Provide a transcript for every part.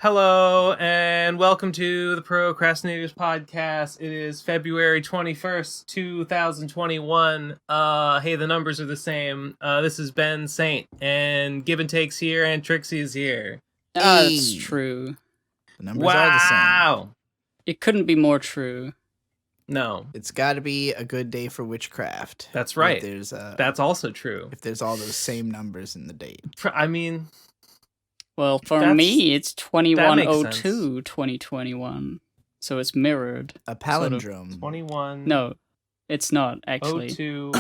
Hello, and welcome to the Pro Crastinators podcast. It is February 21st, 2021. Hey, the numbers are the same. This is Ben Saint, and Give and Take's here, and Trixie's here. That's true. The numbers are the same. It couldn't be more true. No. It's got to be a good day for witchcraft. That's right. That's also true. If there's all those same numbers in the date. I mean... Well, for me, it's 21/02/2021, so it's mirrored. A palindrome. Sort of 21. No, it's not actually. 02.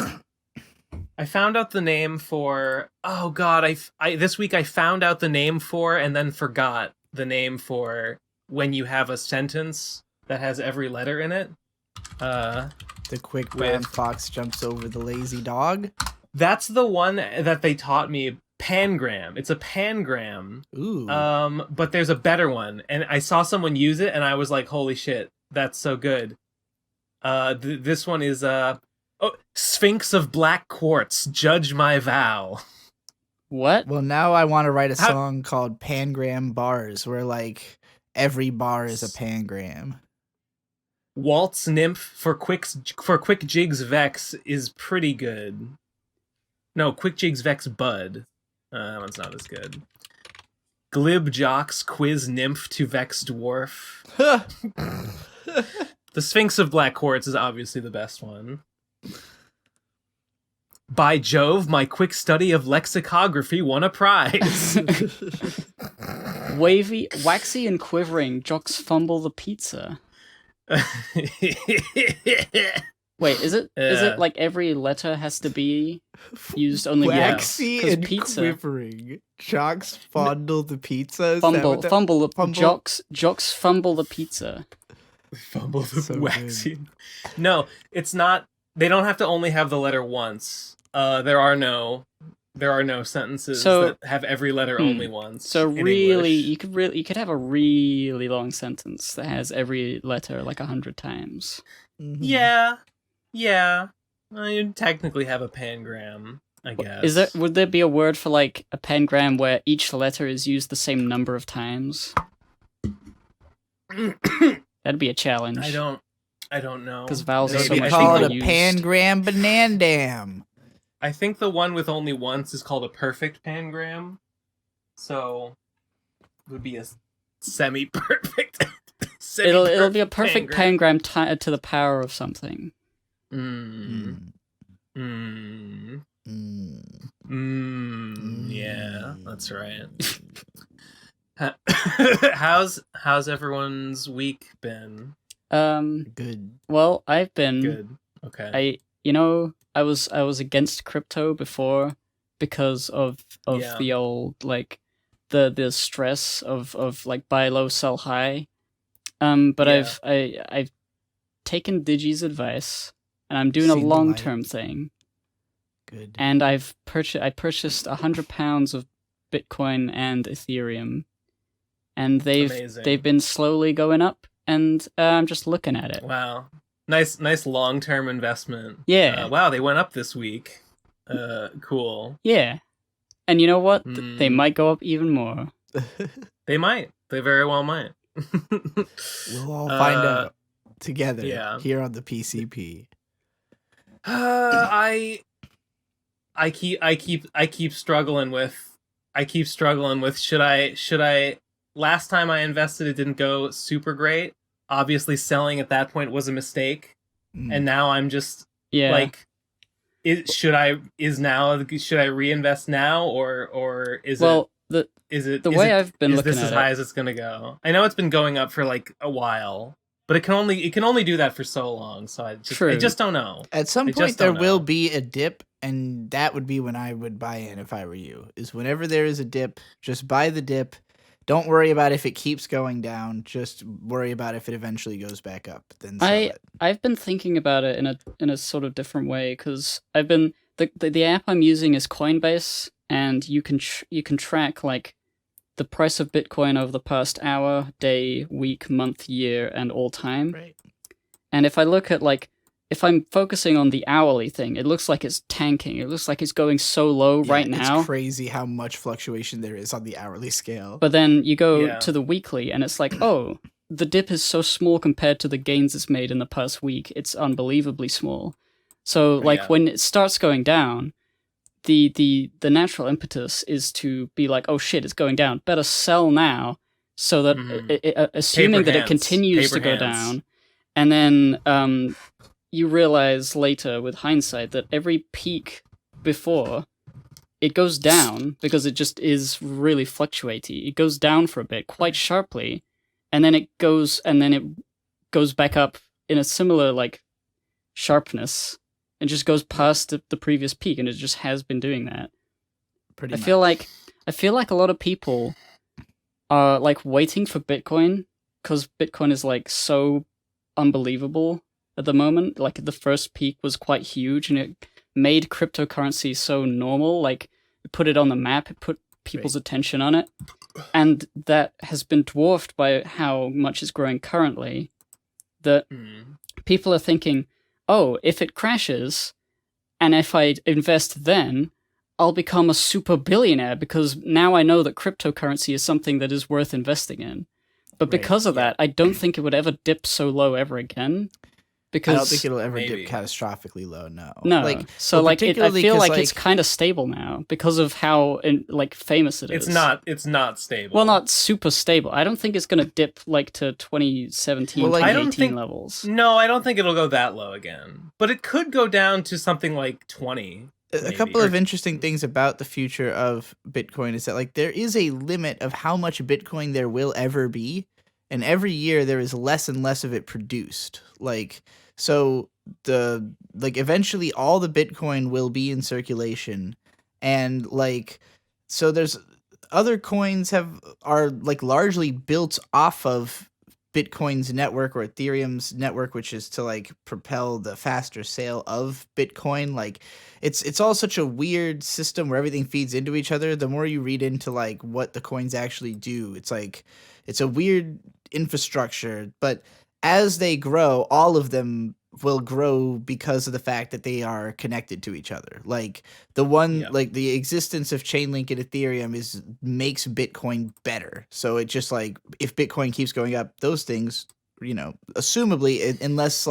I found out the name for. Oh God! I this week I found out the name for and then forgot the name for when you have a sentence that has every letter in it. The quick brown fox jumps over the lazy dog. That's the one that they taught me. Pangram. It's a pangram. Ooh. But there's a better one, and I saw someone use it, and I was like, "Holy shit, that's so good." This one is Sphinx of Black Quartz. Judge my vow. What? Well, now I want to write a song called Pangram Bars, where like every bar is a pangram. Waltz Nymph for quick jigs vex is pretty good. No, quick jigs vex bud. That one's not as good. Glib Jocks Quiz Nymph to Vex Dwarf. The Sphinx of Black Quartz is obviously the best one. By Jove, my quick study of lexicography won a prize. Wavy, waxy and quivering, Jocks fumble the pizza. Wait, is it like every letter has to be used only once? Waxy and pizza. quivering. Jocks fondle the pizza. Fumble. Jocks fumble the pizza. Fumble the waxy. No, it's not. They don't have to only have the letter once. There are no sentences that have every letter only once. So really, you could have a really long sentence that has every letter like 100 times. Mm-hmm. Yeah. Well, you'd technically have a pangram, I guess. Would there be a word for like a pangram where each letter is used the same number of times? That'd be a challenge. I don't know. Because vowels are so Maybe much call more it a used. pangram banandam. I think the one with only once is called a perfect pangram. So it would be a semi-perfect. It'll be a perfect pangram to the power of something. Yeah, that's right. How's everyone's week been? Good. Well, I've been good. Okay. I was against crypto before because of the old like the stress of like buy low sell high. But I've taken Digi's advice and I'm doing a long-term thing. Good. And I purchased 100 pounds of Bitcoin and Ethereum, and they've been slowly going up, and I'm just looking at it. Wow, nice long-term investment. Yeah. Wow, they went up this week. Cool. Yeah, and you know what? They might go up even more. They might. They very well might. We'll all find out together here on the PCP. I keep struggling with should I last time I invested it didn't go super great. Obviously selling at that point was a mistake. And now I'm just like should I reinvest now or is it the way I've been looking at it? Is this as high as it's gonna go? I know it's been going up for like a while, but it can only do that for so long. So I just don't know. At some point there will be a dip, and that would be when I would buy in if I were you. Is whenever there is a dip, just buy the dip, don't worry about if it keeps going down. Just worry about if it eventually goes back up. Then sell it. I've been thinking about it in a sort of different way, because I've been the app I'm using is Coinbase, and you can track like the price of Bitcoin over the past hour, day, week, month, year, and all time. Right. And if I look at like, if I'm focusing on the hourly thing, it looks like it's tanking. It looks like it's going so low right now. It's crazy how much fluctuation there is on the hourly scale. But then you go to the weekly, and it's like, oh, the dip is so small compared to the gains it's made in the past week. It's unbelievably small. So like when it starts going down, the natural impetus is to be like, oh shit, it's going down. Better sell now, so that assuming that it continues to go down, and then you realize later with hindsight that every peak before it goes down because it just is really fluctuating. It goes down for a bit quite sharply, and then it goes back up in a similar like sharpness. It just goes past the previous peak, and it just has been doing that. I feel like a lot of people are like waiting for Bitcoin, because Bitcoin is like so unbelievable at the moment. Like the first peak was quite huge, and it made cryptocurrency so normal. Like it put it on the map, it put people's attention on it, and that has been dwarfed by how much it's growing currently. That people are thinking, oh, if it crashes, and if I invest then, I'll become a super billionaire, because now I know that cryptocurrency is something that is worth investing in. But because of that, I don't think it would ever dip so low ever again. Because I don't think it'll ever dip catastrophically low. No. I feel like it's kind of stable now because of how famous it is. It's not stable. Well, not super stable. I don't think it's gonna dip like to 2017, 2018 levels. No, I don't think it'll go that low again. But it could go down to something like 20. A couple of interesting things about the future of Bitcoin is that like there is a limit of how much Bitcoin there will ever be, and every year there is less and less of it produced. So eventually all the Bitcoin will be in circulation, and so there's other coins are largely built off of Bitcoin's network or Ethereum's network, which is to propel the faster sale of Bitcoin. It's all such a weird system where everything feeds into each other. The more you read into what the coins actually do, it's a weird infrastructure, but as they grow, all of them will grow because of the fact that they are connected to each other. The existence of Chainlink and Ethereum makes Bitcoin better. So it just if Bitcoin keeps going up, those things, assumably, unless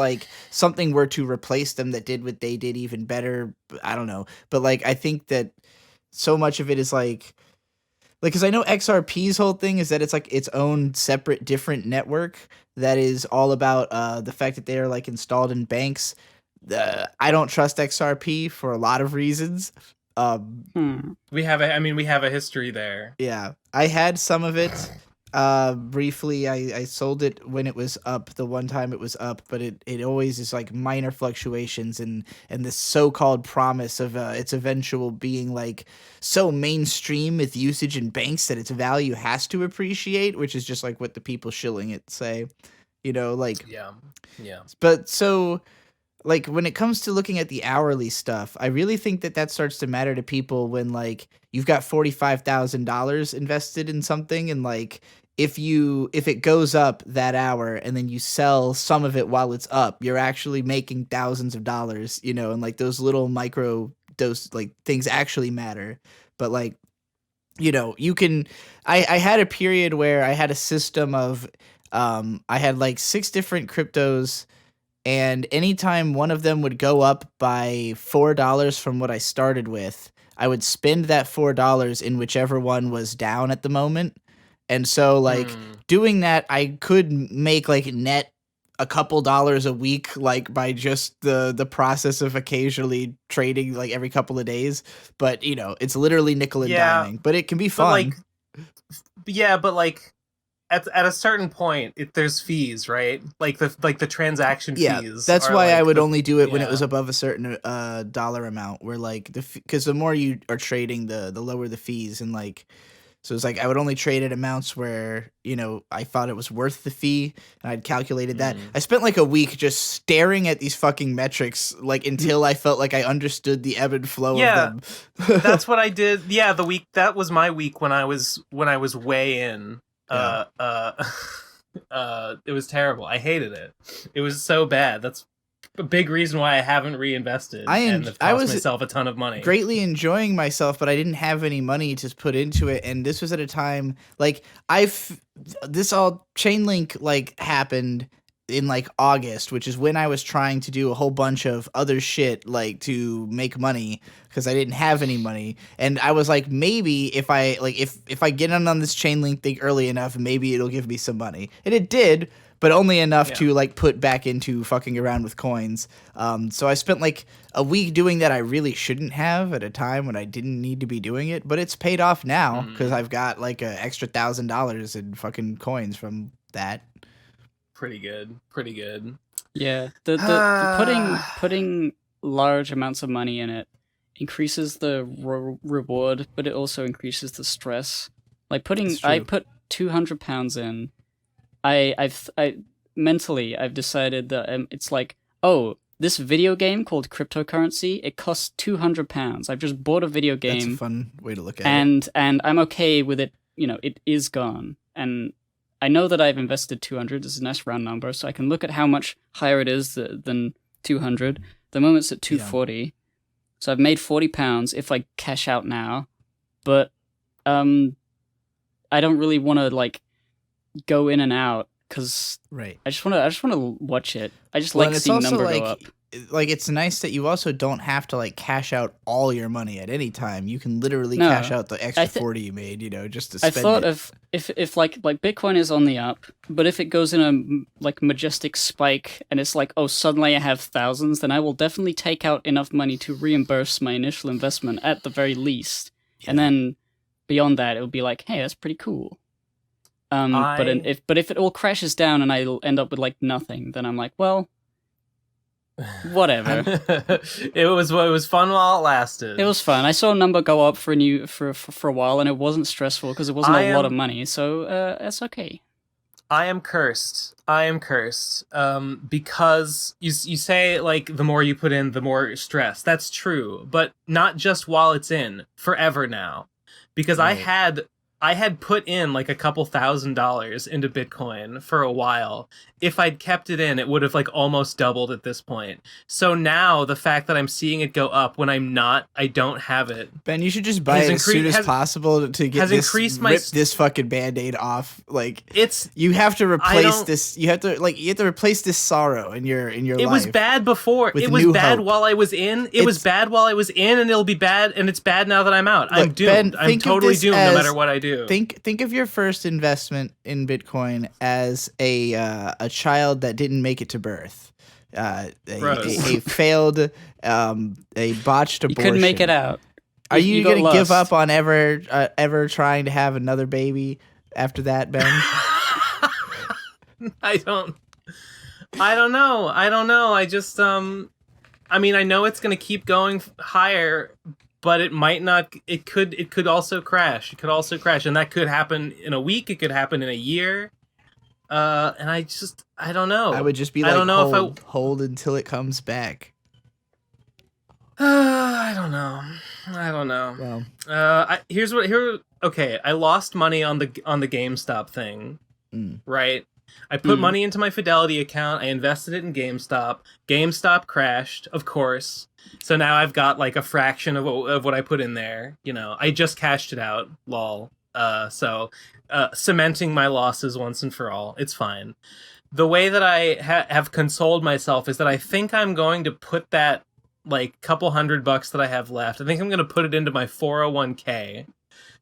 something were to replace them that did what they did even better, I don't know. But I think that so much of it is because I know XRP's whole thing is that it's its own separate, different network that is all about the fact that they are installed in banks. I don't trust XRP for a lot of reasons. We have a history there. Yeah, I had some of it. Briefly, I sold it when it was up, the one time it was up, but it always is minor fluctuations and this so-called promise of its eventual being so mainstream with usage in banks that its value has to appreciate, which is just what the people shilling it say, Yeah. But so when it comes to looking at the hourly stuff, I really think that starts to matter to people when you've got $45,000 invested in something, and if it goes up that hour and then you sell some of it while it's up, you're actually making thousands of dollars, and those little micro dose things actually matter. But you can I had a period where I had a system of I had 6 different cryptos, and anytime one of them would go up by $4 from what I started with, I would spend that $4 in whichever one was down at the moment. And so doing that, I could make net a couple dollars a week by just the process of occasionally trading every couple of days. But it's literally nickel and diming, but it can be fun. At a certain point, there's fees, right? The transaction fees. That's why I would only do it when it was above a certain dollar amount. Where because the more you are trading, the lower the fees, and So it's like I would only trade at amounts where, I thought it was worth the fee, and I'd calculated that. I spent like a week just staring at these fucking metrics, like until I felt like I understood the ebb and flow of them. That's what I did. Yeah, that was my week when I was way in. It was terrible. I hated it. It was so bad. That's a big reason why I haven't reinvested. And have cost myself a ton of money. Greatly enjoying myself, but I didn't have any money to put into it, and this was at a time like Chainlink like happened in like August, which is when I was trying to do a whole bunch of other shit like to make money because I didn't have any money, and I was like, maybe if I get on this Chainlink thing early enough, maybe it'll give me some money, and it did. But only enough to like put back into fucking around with coins. So I spent like a week doing that I really shouldn't have at a time when I didn't need to be doing it. But it's paid off now because I've got like an extra $1,000 in fucking coins from that. Pretty good. Yeah, the putting large amounts of money in it increases the reward, but it also increases the stress. Like I put £200 in. I've mentally decided that it's like, oh, this video game called cryptocurrency, it costs £200. I've just bought a video game. That's a fun way to look at it. And I'm okay with it. It is gone. And I know that I've invested 200. It's a nice round number, so I can look at how much higher it is than 200. The moment's at 240. Yeah. So I've made £40 if I cash out now. But I don't really want to like go in and out because I just want to watch it. I just like seeing number go up. Like it's nice that you also don't have to like cash out all your money at any time. You can literally cash out the extra 40 you made, just to spend it. I thought if like Bitcoin is on the up, but if it goes in a like majestic spike and it's like, oh, suddenly I have thousands, then I will definitely take out enough money to reimburse my initial investment at the very least. Yeah. And then beyond that, it would be like, hey, that's pretty cool. But if it all crashes down and I end up with like nothing, then I'm like, well, whatever. It was fun while it lasted. It was fun. I saw a number go up for a while, and it wasn't stressful because it wasn't a lot of money. So that's okay. I am cursed. Because you say like the more you put in, the more stress. That's true, but not just while it's in. Forever now, because right. I had put in like a couple $1,000s into Bitcoin for a while. If I'd kept it in, it would have like almost doubled at this point. So now the fact that I'm seeing it go up when I don't have it. Ben, you should just buy it as soon as possible to get this fucking Band-Aid off. Like you have to replace this. You have to replace this sorrow in your life. It was bad before. It was bad while I was in. It was bad while I was in, and it'll be bad, and it's bad now that I'm out. Look, I'm doomed. Ben, I'm totally doomed no matter what I do. Think of your first investment in Bitcoin as a child that didn't make it to birth, a failed, a botched abortion. You couldn't make it out. Are you going to give up on ever trying to have another baby after that, Ben? I don't know. I just I mean, I know it's going to keep going higher. But it might not. It could also crash. And that could happen in a week. It could happen in a year. And I don't know. I would just be like, hold until it comes back. I don't know. Well, okay, I lost money on the GameStop thing, right? I put money into my Fidelity account. I invested it in GameStop. GameStop crashed, of course. So now I've got like a fraction of what I put in there. I just cashed it out. Lol. So cementing my losses once and for all. It's fine. The way that I have consoled myself is that I think I'm going to put that like couple $100 that I have left. I think I'm going to put it into my 401k.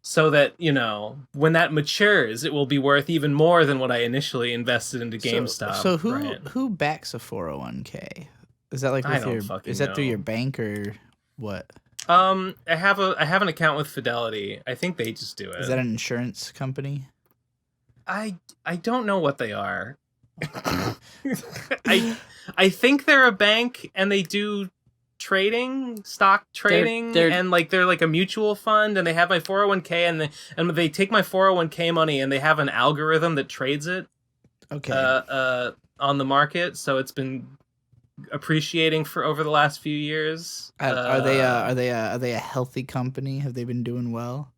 So that, when that matures, it will be worth even more than what I initially invested into GameStop. So who backs a 401k? Is that like through your bank or what? I have an account with Fidelity. I think they just do it. Is that an insurance company? I don't know what they are. I think they're a bank and they do stock trading, they're and like they're like a mutual fund, and they have my 401k, and they take my 401k money, and they have an algorithm that trades it on the market, so it's been appreciating for over the last few years. Are they a healthy company? Have they been doing well?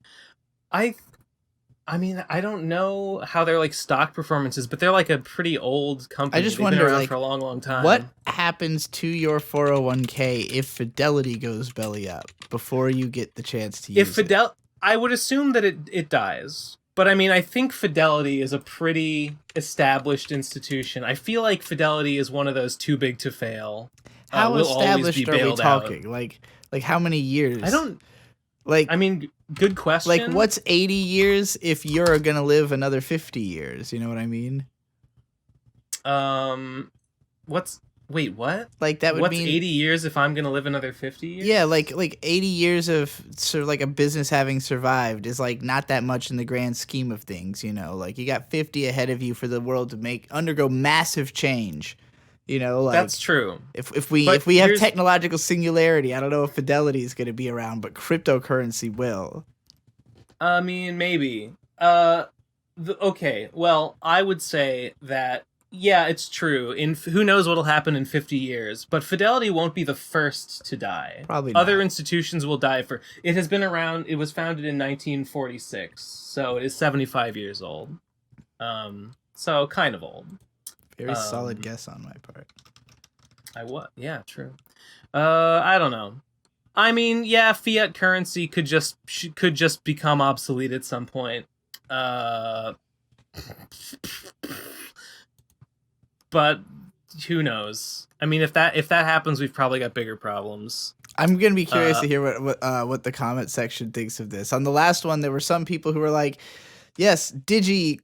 I mean, I don't know how their like stock performance is, but they're like a pretty old company. I just They've wonder, been around like, for a long, long time. What happens to your 401k if Fidelity goes belly up before you get the chance to use it? I would assume that it dies. But I mean, I think Fidelity is a pretty established institution. I feel like Fidelity is one of those too big to fail. How established are we talking? Out. Like how many years? I don't. Like, I mean, good question. Like, what's 80 years if you're gonna live another 50 years? You know what I mean? Wait, what? Like, that would what's mean 80 years if I'm gonna live another 50 years? Yeah, like 80 years of sort of like a business having survived is like not that much in the grand scheme of things, you know. Like, you got 50 ahead of you for the world to undergo massive change. You know, like, that's true. If we have technological singularity, I don't know if Fidelity is going to be around, but cryptocurrency will. I mean, maybe. Okay. Well, I would say that yeah, it's true. Who knows what'll happen in 50 years? But Fidelity won't be the first to die. Probably not. Other institutions will die for. It has been around. It was founded in 1946, so it is 75 years old. So kind of old. Very solid guess on my part. Yeah, true. I don't know. I mean, yeah, fiat currency could just become obsolete at some point. But who knows? I mean, if that happens, we've probably got bigger problems. I'm gonna be curious to hear what the comment section thinks of this. On the last one, there were some people who were like, yes, Digi,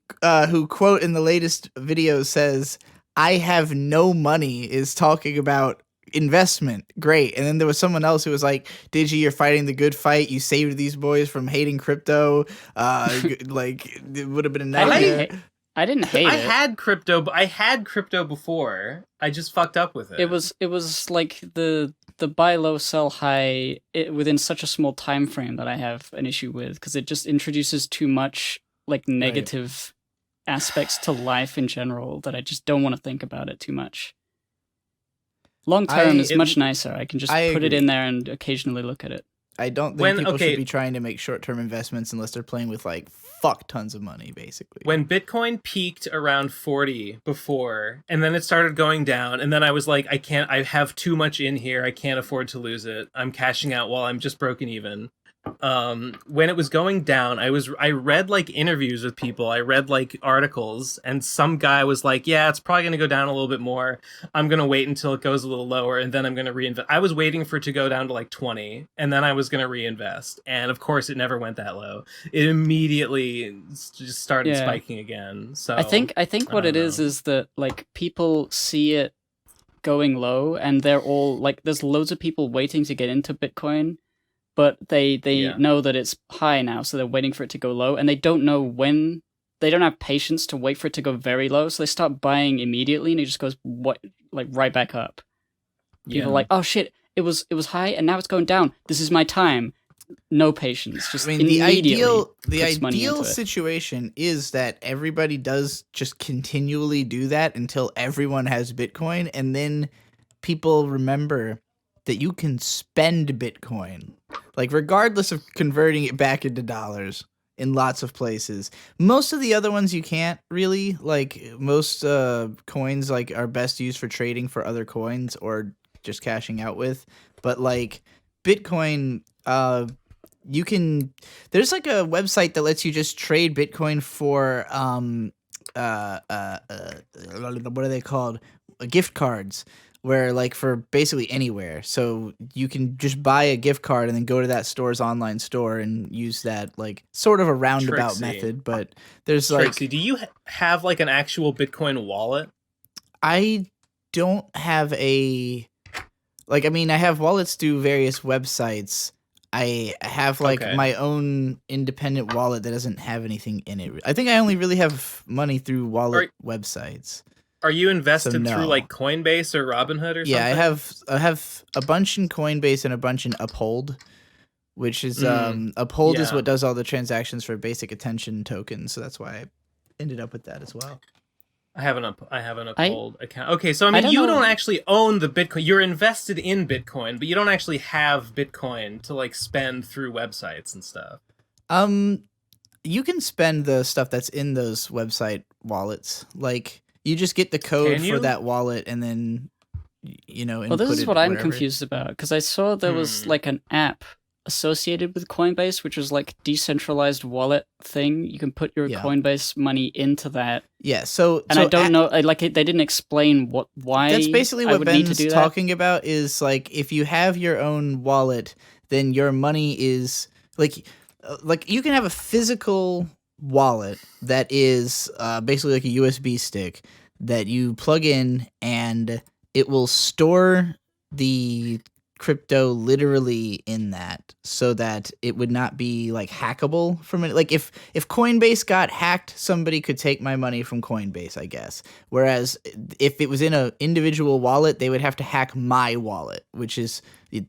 who quote in the latest video says, "I have no money," is talking about investment. Great. And then there was someone else who was like, Digi, you're fighting the good fight. You saved these boys from hating crypto. Like, it would have been a nightmare. I didn't hate it. I had crypto before. I just fucked up with it. It was like the buy low, sell high within such a small time frame that I have an issue with, because it just introduces too much like negative aspects to life in general that I just don't want to think about it too much. Long term is much nicer. I can just put it in there and occasionally look at it. I don't think people should be trying to make short-term investments unless they're playing with like fuck tons of money, basically. When Bitcoin peaked around 40 before, and then it started going down, and then I was like, I have too much in here. I can't afford to lose it. I'm cashing out while I'm just broken even. When it was going down, I read like interviews with people, I read like articles, and some guy was like, yeah, it's probably going to go down a little bit more. I'm going to wait until it goes a little lower, and then I'm going to reinvest. I was waiting for it to go down to like 20, and then I was going to reinvest. And of course it never went that low. It immediately just started spiking again. So I think what it is that like people see it going low, and they're all like, there's loads of people waiting to get into Bitcoin, but they know that it's high now, so they're waiting for it to go low, and they don't know when. They don't have patience to wait for it to go very low, so they start buying immediately, and it just goes right back up. People are like, oh shit, it was high, and now it's going down. This is my time. No patience. Just the ideal situation is that everybody does just continually do that until everyone has Bitcoin, and then people remember that you can spend Bitcoin, like regardless of converting it back into dollars in lots of places. Most of the other ones you can't really, like most coins like are best used for trading for other coins or just cashing out with. But like Bitcoin, you can, there's like a website that lets you just trade Bitcoin for what are they called? Gift cards. Where like for basically anywhere, so you can just buy a gift card and then go to that store's online store and use that, like sort of a roundabout method. But there's Trixie, do you have like an actual Bitcoin wallet? I don't have I have wallets through various websites. I have like my own independent wallet that doesn't have anything in it. I think I only really have money through wallet websites. Are you invested So, no. through like Coinbase or Robinhood or something? Yeah, I have a bunch in Coinbase and a bunch in Uphold, which is Uphold is what does all the transactions for basic attention tokens, so that's why I ended up with that as well. I have an Uphold account. Okay, so I mean, you don't actually own the Bitcoin. You're invested in Bitcoin, but you don't actually have Bitcoin to like spend through websites and stuff. You can spend the stuff that's in those website wallets. Like, you just get the code for that wallet and then, well, this is what I'm confused about, because I saw there was like an app associated with Coinbase, which was like decentralized wallet thing. You can put your Coinbase money into that. Yeah, so I don't know, they didn't explain why. That's basically what Ben's talking about, is like, if you have your own wallet, then your money is like you can have a physical wallet that is basically like a USB stick that you plug in, and it will store the crypto literally in that, so that it would not be like hackable from it. Like, if Coinbase got hacked, somebody could take my money from Coinbase, I guess. Whereas if it was in an individual wallet, they would have to hack my wallet, which is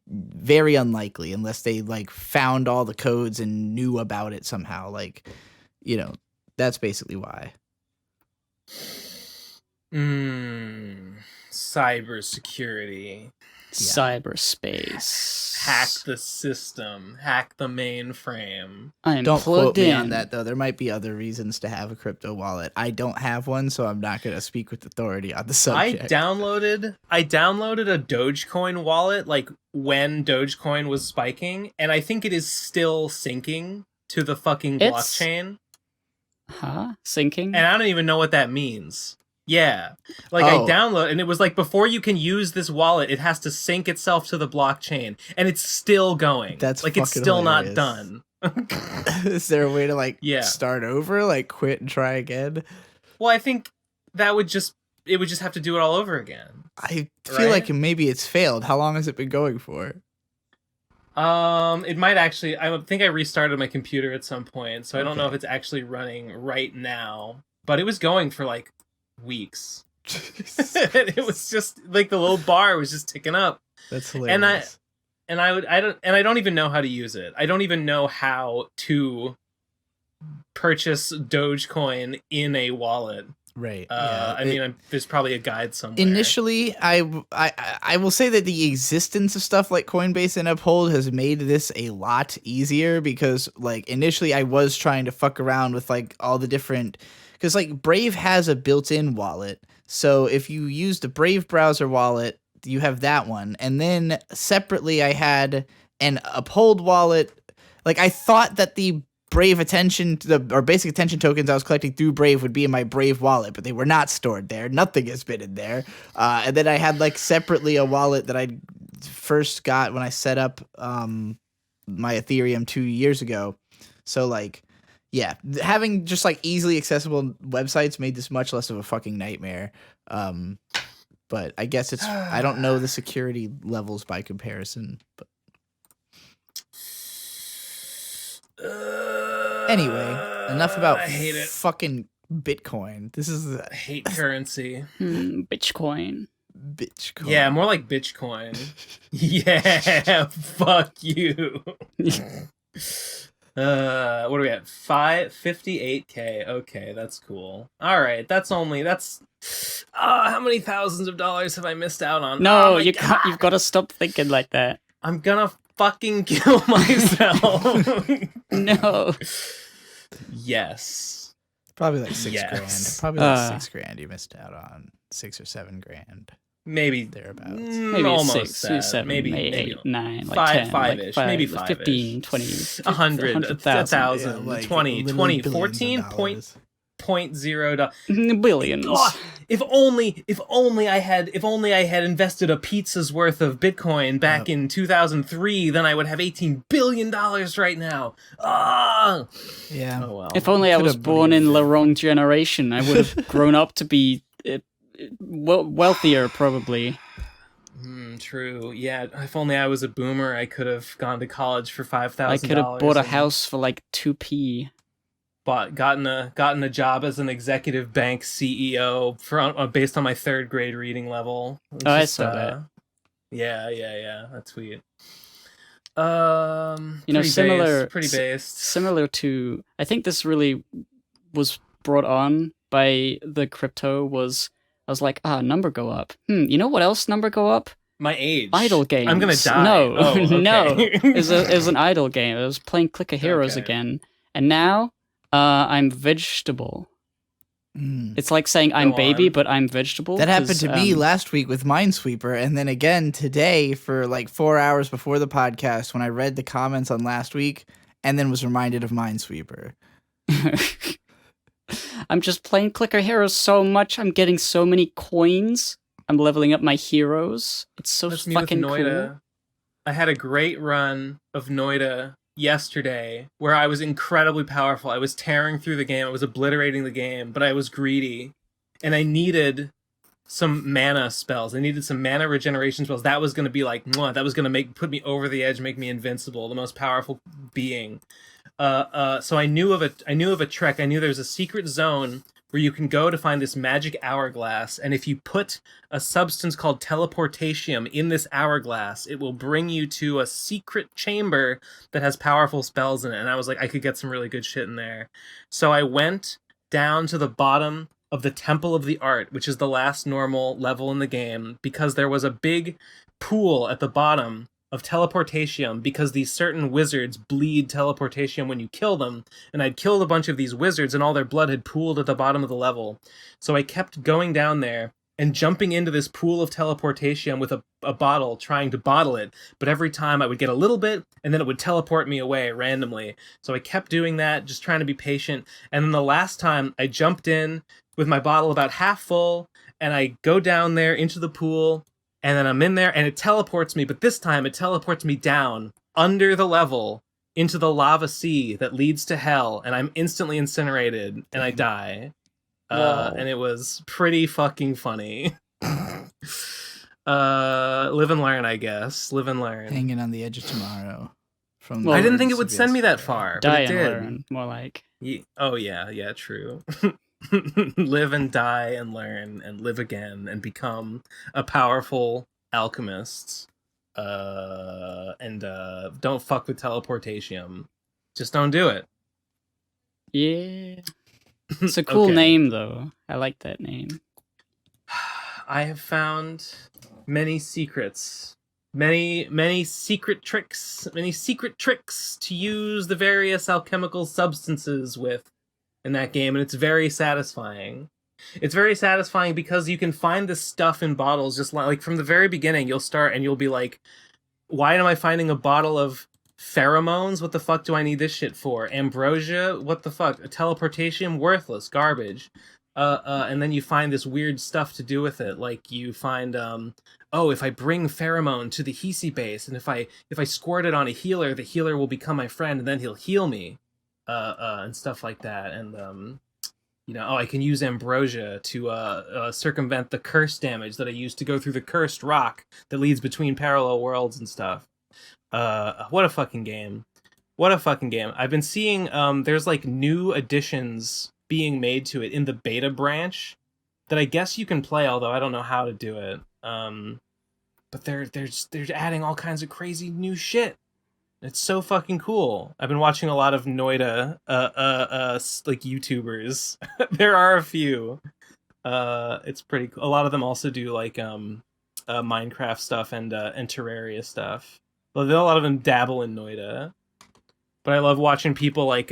very unlikely unless they like found all the codes and knew about it somehow. Like, that's basically why. Cybersecurity. Cyberspace. Hack the system. Hack the mainframe. Don't quote me on that, though. There might be other reasons to have a crypto wallet. I don't have one, so I'm not going to speak with authority on the subject. I downloaded a Dogecoin wallet like when Dogecoin was spiking, and I think it is still syncing to the fucking blockchain. Syncing? And I don't even know what that means. Yeah. Like, I download, and it was like, before you can use this wallet, it has to sync itself to the blockchain, and it's still going. That's like, it's still hilarious. Not done. Is there a way to start over, like quit and try again? Well, I think it would just have to do it all over again. I feel like maybe it's failed. How long has it been going for? It might actually, I think I restarted my computer at some point, so I don't know if it's actually running right now, but it was going for like weeks. It was just like the little bar was just ticking up. That's hilarious. I don't even know how to use it. I don't even know how to purchase Dogecoin in a wallet. Right. I mean, there's probably a guide somewhere. Initially, I will say that the existence of stuff like Coinbase and Uphold has made this a lot easier, because like initially I was trying to fuck around with like all the different, because like Brave has a built-in wallet. So if you use the Brave browser wallet, you have that one. And then separately I had an Uphold wallet. Like, I thought that the Brave attention, or basic attention tokens I was collecting through Brave would be in my Brave wallet, but they were not stored there. Nothing has been in there. And then I had like separately a wallet that I first got when I set up my Ethereum 2 years ago. So like, yeah, having just like easily accessible websites made this much less of a fucking nightmare. But I guess I don't know the security levels by comparison, but anyway, enough about fucking Bitcoin. This is I hate currency. Bitcoin. Yeah, more like Bitcoin. Yeah, fuck you. What are we at? 58K. Okay, that's cool. All right, that's how many thousands of dollars have I missed out on? No, you can't. You've got to stop thinking like that. I'm gonna fucking kill myself. No. Yes. Probably like $6,000. Probably like $6,000 you missed out on. 6 or 7 grand. Maybe thereabouts. Maybe almost 6, 7, maybe 8, 9, like 10, 5-ish, like maybe 5, 5-ish. 15, 20, 100, 1,000, like 20, 14 point $0. Billions. Oh, if only I had invested a pizza's worth of Bitcoin back in 2003, then I would have $18 billion right now. Ah. Yeah. Oh well. If only I was born in the wrong generation, I would have grown up to be wealthier, probably. True. Yeah. If only I was a boomer, I could have gone to college for $5,000. I could have bought a house for like 2p. gotten a job as an executive bank CEO based on my 3rd grade reading level. I saw that. Yeah. That's sweet. Pretty based. Similar to, I think this really was brought on by the crypto. I was like, number go up. You know what else number go up? My age. Idle games. I'm gonna die. No, okay. No. It was an idle game. I was playing Clicker Heroes again, and now I'm vegetable. It's like saying I'm baby, but I'm vegetable. That happened to me last week with Minesweeper, and then again today for like 4 hours before the podcast when I read the comments on last week, and then was reminded of Minesweeper. I'm just playing Clicker Heroes so much. I'm getting so many coins. I'm leveling up my heroes. It's so fucking cool. I had a great run of Noida yesterday where I was incredibly powerful. I was tearing through the game. I was obliterating the game, but I was greedy. And I needed some mana spells. I needed some mana regeneration spells. That was going to be like, that was going to put me over the edge, make me invincible, the most powerful being. So I knew of a trek. I knew there was a secret zone where you can go to find this magic hourglass, and if you put a substance called teleportation in this hourglass, it will bring you to a secret chamber that has powerful spells in it. And I was like, I could get some really good shit in there. So I went down to the bottom of the Temple of the Art, which is the last normal level in the game, because there was a big pool at the bottom of teleportation, because these certain wizards bleed teleportation when you kill them, and I'd killed a bunch of these wizards and all their blood had pooled at the bottom of the level. So I kept going down there and jumping into this pool of teleportation with a bottle, trying to bottle it, but every time I would get a little bit and then it would teleport me away randomly. So I kept doing that, just trying to be patient, and then the last time I jumped in with my bottle about half full, and I go down there into the pool, and then I'm in there, and it teleports me, but this time it teleports me down, under the level, into the lava sea that leads to hell, and I'm instantly incinerated, and I die. And it was pretty fucking funny. Live and learn, I guess. Live and learn. Hanging on the edge of tomorrow. I didn't think it would send me that far, Die but it and did. learn, more like. Yeah, true. Live and die and learn and live again and become a powerful alchemist. And don't fuck with teleportation. Just don't do it. Yeah. It's a cool name, though. I like that name. I have found many secrets. Many secret tricks. Many secret tricks to use the various alchemical substances with in that game, and it's very satisfying. It's very satisfying because you can find this stuff in bottles, just like from the very beginning. You'll start and you'll be like, why am I finding a bottle of pheromones? What the fuck do I need this shit for? Ambrosia? What the fuck? Teleportation? Worthless. Garbage. And then you find this weird stuff to do with it. Like you find, if I bring pheromone to the Hisi base, and if I squirt it on a healer, the healer will become my friend, and then he'll heal me. And stuff like that, and I can use ambrosia to circumvent the curse damage that I used to go through the cursed rock that leads between parallel worlds and stuff. What a fucking game! What a fucking game! I've been seeing there's like new additions being made to it in the beta branch that I guess you can play, although I don't know how to do it. But they're adding all kinds of crazy new shit. It's so fucking cool. I've been watching a lot of Noida, like YouTubers. There are a few. It's pretty cool. A lot of them also do like Minecraft stuff and Terraria stuff. Well, a lot of them dabble in Noida. But I love watching people like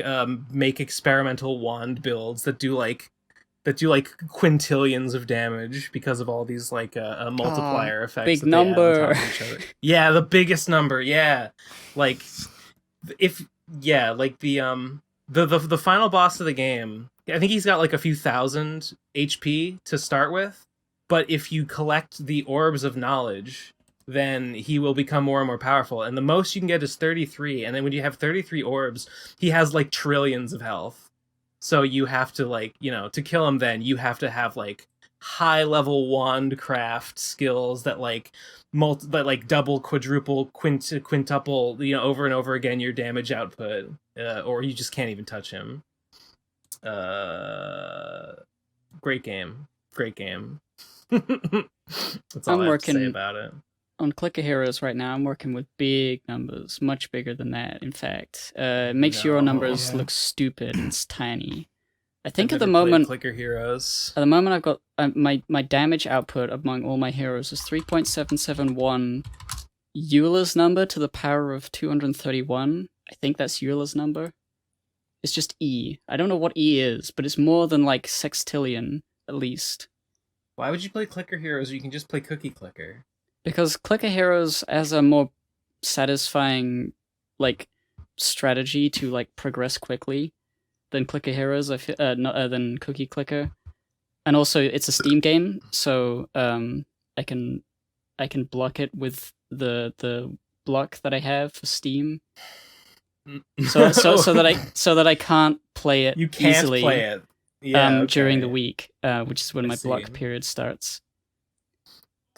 make experimental wand builds that do like quintillions of damage because of all these like multiplier effects. Big number. Yeah, the biggest number. Yeah, like the final boss of the game. I think he's got like a few thousand HP to start with, but if you collect the orbs of knowledge, then he will become more and more powerful. And the most you can get is 33, and then when you have 33 orbs, he has like trillions of health. So you have to to kill him, then you have to have like high level wand craft skills that like double, quadruple, quintuple, over and over again your damage output, or you just can't even touch him. Great game. Great game. That's all I have to say about it. On Clicker Heroes right now. I'm working with big numbers, much bigger than that, in fact. It makes your numbers look stupid. It's tiny. I think at the moment, Clicker Heroes. At the moment, I've got my damage output among all my heroes is 3.771 Euler's number to the power of 231. I think that's Euler's number. It's just E. I don't know what E is, but it's more than like sextillion at least. Why would you play Clicker Heroes? You can just play Cookie Clicker. Because Clicker Heroes has a more satisfying like strategy to like progress quickly than Clicker Heroes, than Cookie Clicker, and also it's a Steam game, so I can block it with the block that I have for Steam, so that I can't play it. You can't easily, play it. Yeah, during the week, which is when my block period starts.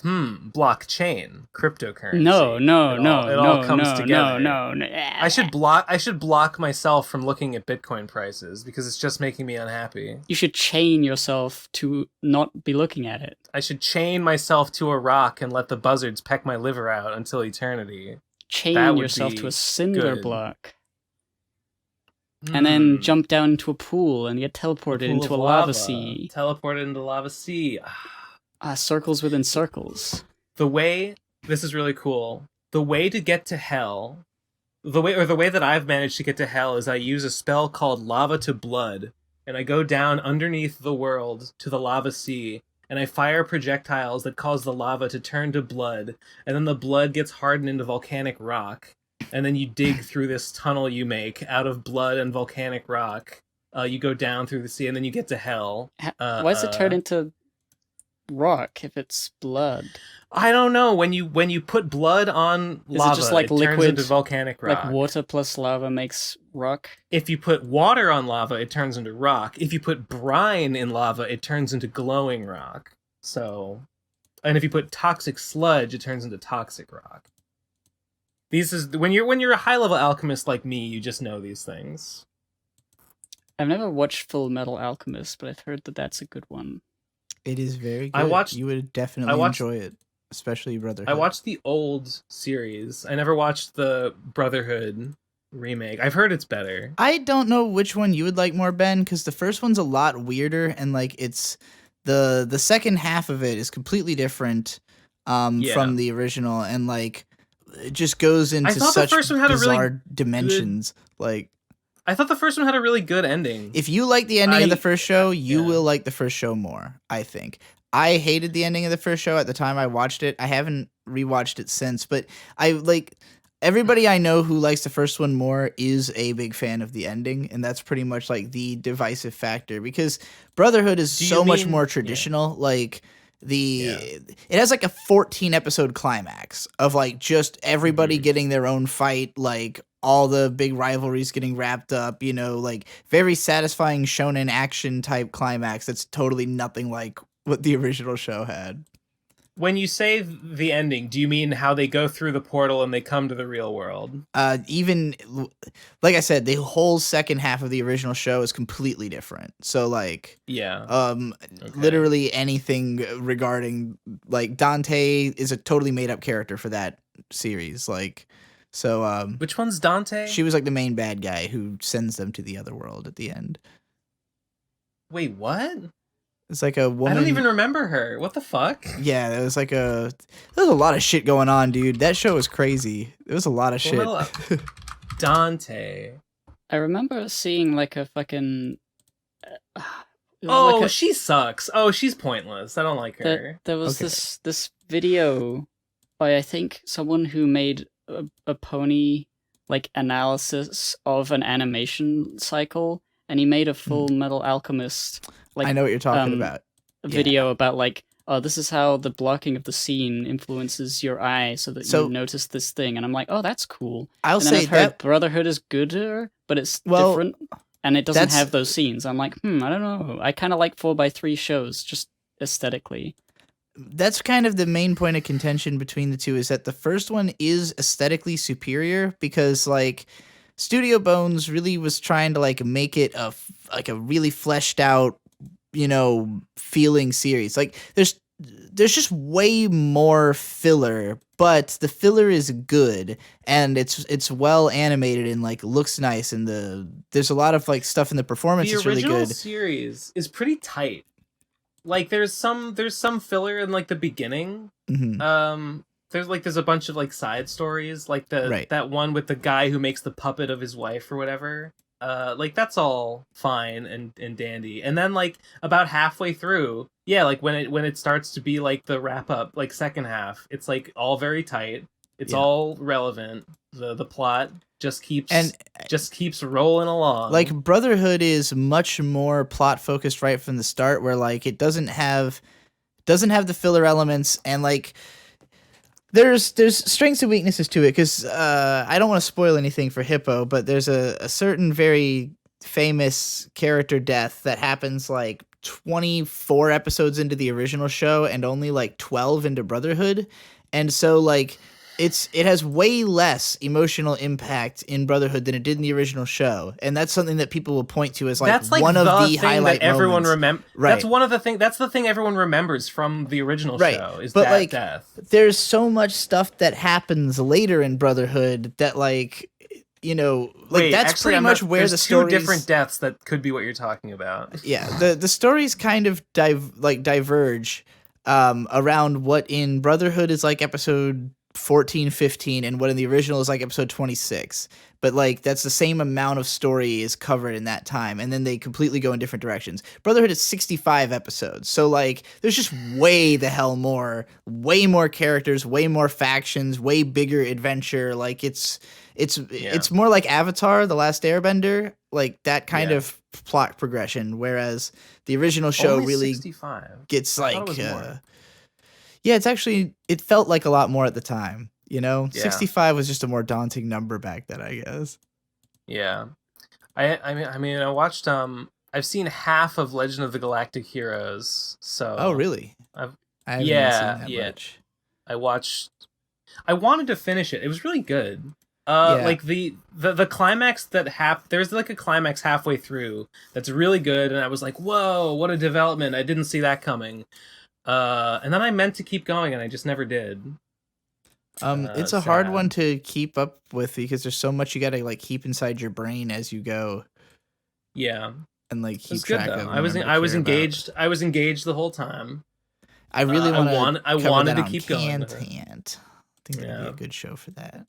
Blockchain, cryptocurrency. No. It all comes together. No. I should block myself from looking at Bitcoin prices because it's just making me unhappy. You should chain yourself to not be looking at it. I should chain myself to a rock and let the buzzards peck my liver out until eternity. Chain yourself to a cinder block. And then jump down into a pool and get teleported into a lava sea. Teleported into lava sea. Circles within circles. This is really cool. The way to get to hell, the way that I've managed to get to hell is I use a spell called Lava to Blood, and I go down underneath the world to the lava sea, and I fire projectiles that cause the lava to turn to blood, and then the blood gets hardened into volcanic rock, and then you dig through this tunnel you make out of blood and volcanic rock. You go down through the sea, and then you get to hell. Why does it turn into rock if it's blood? I don't know. When you put blood on lava, it just like liquid, turns into volcanic rock. Like water plus lava makes rock? If you put water on lava, it turns into rock. If you put brine in lava, it turns into glowing rock. So, and if you put toxic sludge, it turns into toxic rock. When you're a high level alchemist like me, you just know these things. I've never watched Full Metal Alchemist, but I've heard that that's a good one. It is very good. You would definitely enjoy it, especially Brotherhood. I watched the old series. I never watched the Brotherhood remake. I've heard it's better. I don't know which one you would like more, Ben, because the first one's a lot weirder, and like it's the second half of it is completely different from the original, and like it just goes into such bizarre dimensions. Like, I thought the first one had a really good ending. If you like the ending of the first show, you will like the first show more, I think. I hated the ending of the first show at the time I watched it. I haven't rewatched it since, but I like everybody I know who likes the first one more is a big fan of the ending, and that's pretty much like the divisive factor because Brotherhood is so much more traditional. Like it has like a 14 episode climax of like just everybody getting their own fight, like all the big rivalries getting wrapped up, you know, like very satisfying shonen action type climax that's totally nothing like what the original show had. When you say the ending, do you mean how they go through the portal and they come to the real world? Even like I said, the whole second half of the original show is completely different. So like, literally anything regarding like Dante is a totally made up character for that series. Like, so which one's Dante? She was like the main bad guy who sends them to the other world at the end. Wait, what? It's like a woman. I don't even remember her. What the fuck? Yeah, there was a lot of shit going on, dude. That show was crazy. There was a lot of shit. Dante. I remember seeing like a fucking. She sucks. Oh, she's pointless. I don't like her. There was this video by I think someone who made a pony like analysis of an animation cycle, and he made a Full Metal Alchemist. Like, I know what you're talking about. A video about like, oh, this is how the blocking of the scene influences your eye so that you notice this thing. And I'm like, oh, that's cool. I've heard Brotherhood is gooder, but it's different. And it doesn't have those scenes. I'm like, I don't know. I kind of like 4x3 shows, just aesthetically. That's kind of the main point of contention between the two, is that the first one is aesthetically superior because like Studio Bones really was trying to like make it a really fleshed out, feeling series. Like there's just way more filler, but the filler is good and it's well animated and like looks nice, and there's a lot of like stuff in the performance that's really good. The original series is pretty tight. Like there's some filler in like the beginning. Mm-hmm. There's a bunch of like side stories, like that one with the guy who makes the puppet of his wife or whatever. Like that's all fine and dandy. And then like about halfway through, like when it starts to be like the wrap up, like second half, it's like all very tight. It's all relevant. The plot just keeps rolling along. Like Brotherhood is much more plot focused right from the start, where like it doesn't have the filler elements, and like there's strengths and weaknesses to it, because I don't want to spoil anything for Hippo, but there's a certain very famous character death that happens like 24 episodes into the original show and only like 12 into Brotherhood, and so like it has way less emotional impact in Brotherhood than it did in the original show, and that's something that people will point to as like, that's like one of the highlight that everyone moments. Right. That's the thing everyone remembers from the original show is but that like, death. There's so much stuff that happens later in Brotherhood that like, Wait, that's actually, pretty much where the stories... two different deaths that could be what you're talking about. Yeah, the stories kind of diverge around what in Brotherhood is like episode 14, 15, and what in the original is like episode 26. But like that's the same amount of story is covered in that time, and then they completely go in different directions. Brotherhood is 65 episodes, so like there's just way more characters, way more factions, way bigger adventure. Like it's more like Avatar: The Last Airbender, like that kind of plot progression, whereas the original show only really 65. Gets like it it's actually, it felt like a lot more at the time, Yeah. 65 was just a more daunting number back then, I guess. Yeah. I mean I watched I've seen half of Legend of the Galactic Heroes, so Oh, really? I haven't seen that much. I wanted to finish it. It was really good. Like the climax there's like a climax halfway through that's really good, and I was like, whoa, what a development. I didn't see that coming. And then I meant to keep going, and I just never did. It's a hard one to keep up with because there's so much you gotta like keep inside your brain as you go. Yeah, and like keep track of. I was engaged. I was engaged the whole time. I really I wanted to keep going. I think that'd be a good show for that.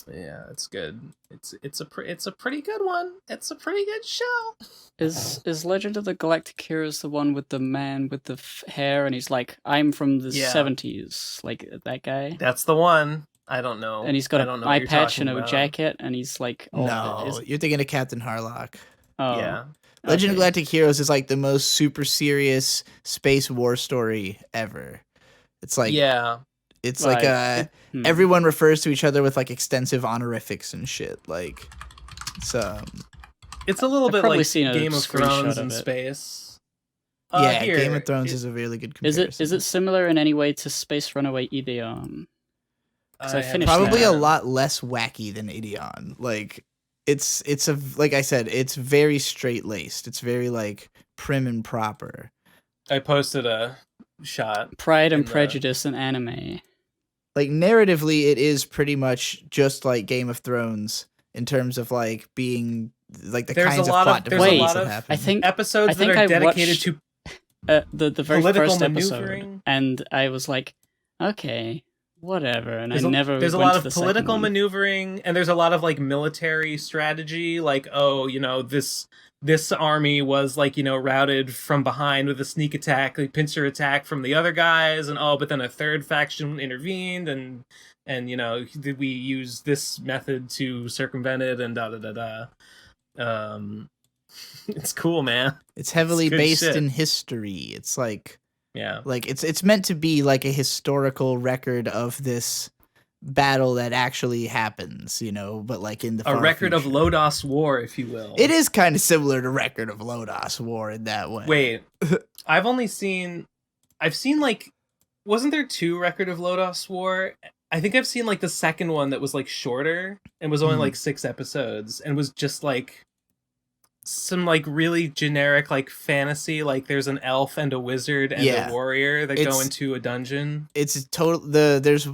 Yeah, it's good. It's a pretty good one. It's a pretty good show. Is Legend of the Galactic Heroes the one with the man with the hair, and he's like, I'm from the 70s, like that guy? That's the one. I don't know. And he's got an eye patch and a jacket, and he's like, you're thinking of Captain Harlock. Oh. Yeah. Legend of Galactic Heroes is like the most super serious space war story ever. It's like it's like everyone refers to each other with like extensive honorifics and shit. Like it's a little bit like seen Game of Thrones in space. Game of Thrones is a really good comparison. Is it similar in any way to Space Runaway Ideon? I finished probably a lot less wacky than Ideon. Like it's like I said, it's very straight laced. It's very like prim and proper. I posted a shot. Pride and Prejudice and anime. Like narratively, it is pretty much just like Game of Thrones in terms of like being like the kinds of plot developments that happen. I think episodes that are dedicated to the very political first maneuvering. Episode, and I was like, okay, whatever. And there's a lot of political maneuvering, and there's a lot of like military strategy. Like, this army was like, routed from behind with a sneak attack, like pincer attack from the other guys, and but then a third faction intervened, and we use this method to circumvent it, and it's cool, man. It's heavily based in history. It's like it's meant to be like a historical record of this battle that actually happens, but like in the record future. Of Lodos War, if you will. It is kind of similar to Record of Lodos War in that way. Wait, I've seen like, wasn't there 2 Record of Lodos War? I think I've seen like the second one that was like shorter and was only like 6 episodes and was just like some like really generic like fantasy, like there's an elf and a wizard and a warrior that go into a dungeon. It's total there's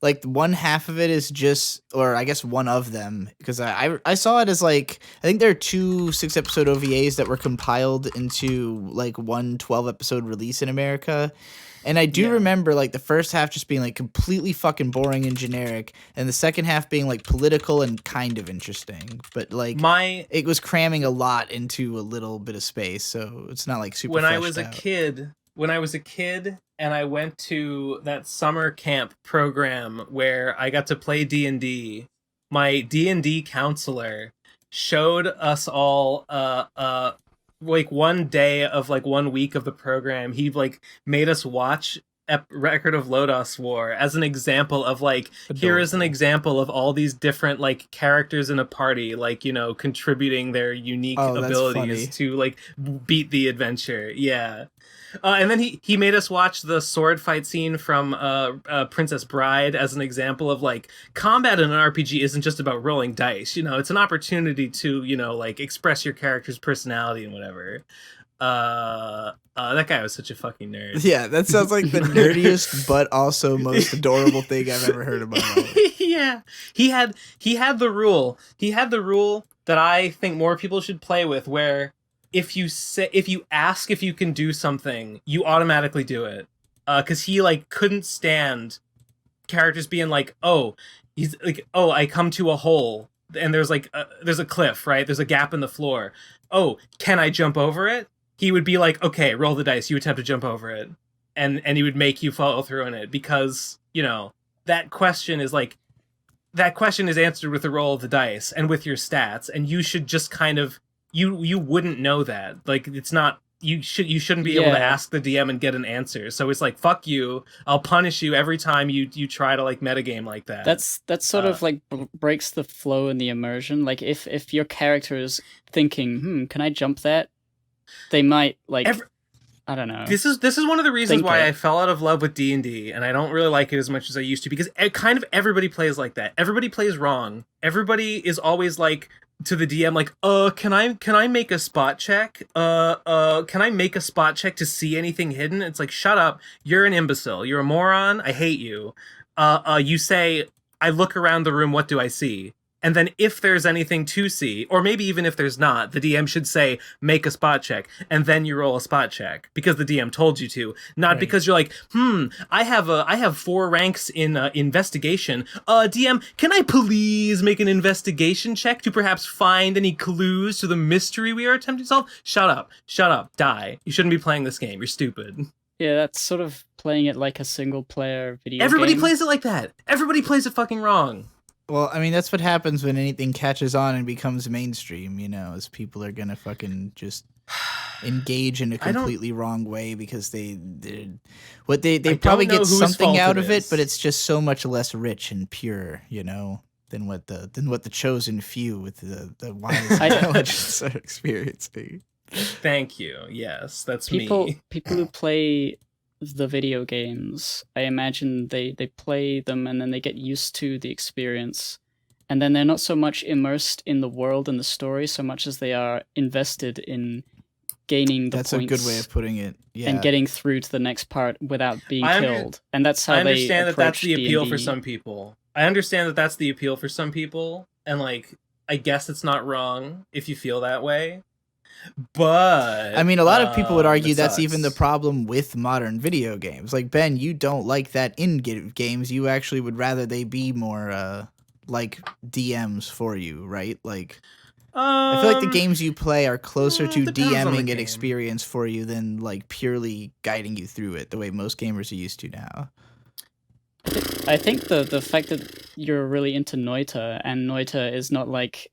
like one half of it is just, or I guess one of them, because I saw it as like, I think there are 2 6-episode OVAs that were compiled into like one 12-episode release in America. And I do remember like the first half just being like completely fucking boring and generic, and the second half being like political and kind of interesting. But like it was cramming a lot into a little bit of space, so it's not like super. When I was a kid, and I went to that summer camp program where I got to play D&D, my D&D counselor showed us all like one day of like 1 week of the program, he like made us watch Record of Lodoss War as an example of like, here is an example of all these different like characters in a party, like, you know, contributing their unique abilities to like beat the adventure. And then he made us watch the sword fight scene from Princess Bride as an example of like, combat in an RPG isn't just about rolling dice, you know, it's an opportunity to, you know, like express your character's personality and whatever. That guy was such a fucking nerd. Yeah, that sounds like the nerdiest but also most adorable thing I've ever heard in my life. Yeah. He had the rule. He had the rule that I think more people should play with, where if you ask if you can do something, you automatically do it. Cuz he like couldn't stand characters being like, "Oh, he's like, oh, I come to a hole and there's like there's a cliff, right? There's a gap in the floor. Oh, can I jump over it?" He would be like, "Okay, roll the dice. You attempt to jump over it." And he would make you follow through on it, because, you know, that question is answered with the roll of the dice and with your stats, and you should just kind of you wouldn't know that. Like, it's not, you shouldn't be able to ask the DM and get an answer. So it's like, fuck you, I'll punish you every time you try to like metagame like that. That's sort of like breaks the flow and the immersion. Like if your character is thinking, can I jump that? They might like I don't know. This is one of the reasons why I fell out of love with D&D, and I don't really like it as much as I used to, because kind of everybody plays like that. Everybody plays wrong. Everybody is always like to the DM like, can I make a spot check? Can I make a spot check to see anything hidden? It's like, shut up. You're an imbecile. You're a moron. I hate you. You say, I look around the room, what do I see? And then if there's anything to see, or maybe even if there's not, the DM should say, make a spot check, and then you roll a spot check, because the DM told you to, not because you're like, I have 4 ranks in investigation. DM, can I please make an investigation check to perhaps find any clues to the mystery we are attempting to solve? Shut up, die. You shouldn't be playing this game, you're stupid. Yeah, that's sort of playing it like a single player video Everybody game. plays it like that. Everybody plays it fucking wrong. Well, I mean, that's what happens when anything catches on and becomes mainstream, you know, is people are gonna fucking just engage in a completely wrong way, because they probably get something out of it, but it's just so much less rich and pure, you know, than what the chosen few with the wise intelligence are experiencing. Thank you. Yes, that's me. People who play the video games, I imagine they play them and then they get used to the experience, and then they're not so much immersed in the world and the story so much as they are invested in gaining the points. That's a good way of putting it. Yeah. And getting through to the next part without being killed. And that's how they understand that's the appeal D&D. for some people. I understand that that's the appeal for some people, and like, I guess it's not wrong if you feel that way. But I mean, a lot of people would argue that's even the problem with modern video games. Like, Ben, you don't like that in games. You actually would rather they be more like DMs for you, right? Like, I feel like the games you play are closer to DMing an experience for you than like purely guiding you through it, the way most gamers are used to now. I think the fact that you're really into Noita, and Noita is not like,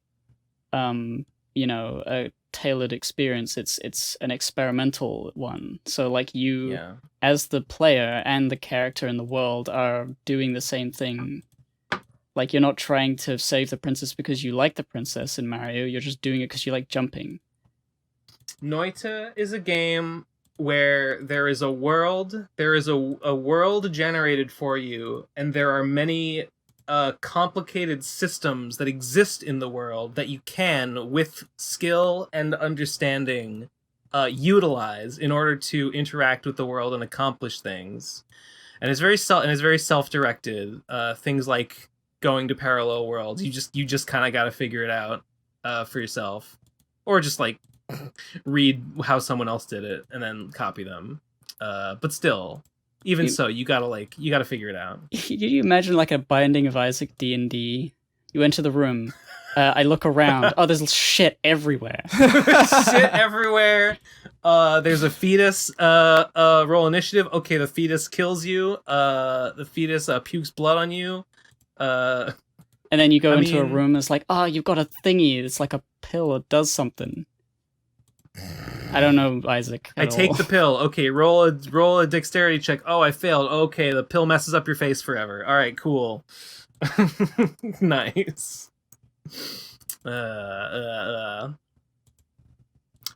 you know, a tailored experience, it's an experimental one, so like you as the player and the character in the world are doing the same thing. Like, you're not trying to save the princess because you like the princess in Mario, you're just doing it because you like jumping. Noita is a game where there is a world generated for you, and there are many complicated systems that exist in the world that you can, with skill and understanding, utilize in order to interact with the world and accomplish things. And it's very self-directed. Things like going to parallel worlds, you just kind of got to figure it out for yourself, or just like read how someone else did it and then copy them. But still, even so, you gotta figure it out. Can you imagine like a Binding of Isaac D&D? You enter the room. I look around. Oh, there's shit everywhere. Shit everywhere. There's a fetus. Roll initiative. Okay, the fetus kills you. The fetus pukes blood on you. And then you go into a room. It's like, oh, you've got a thingy. It's like a pill. It does something. I don't know, Isaac. I take the pill. Okay, roll a dexterity check. Oh, I failed. Okay, the pill messes up your face forever. All right, cool. Nice.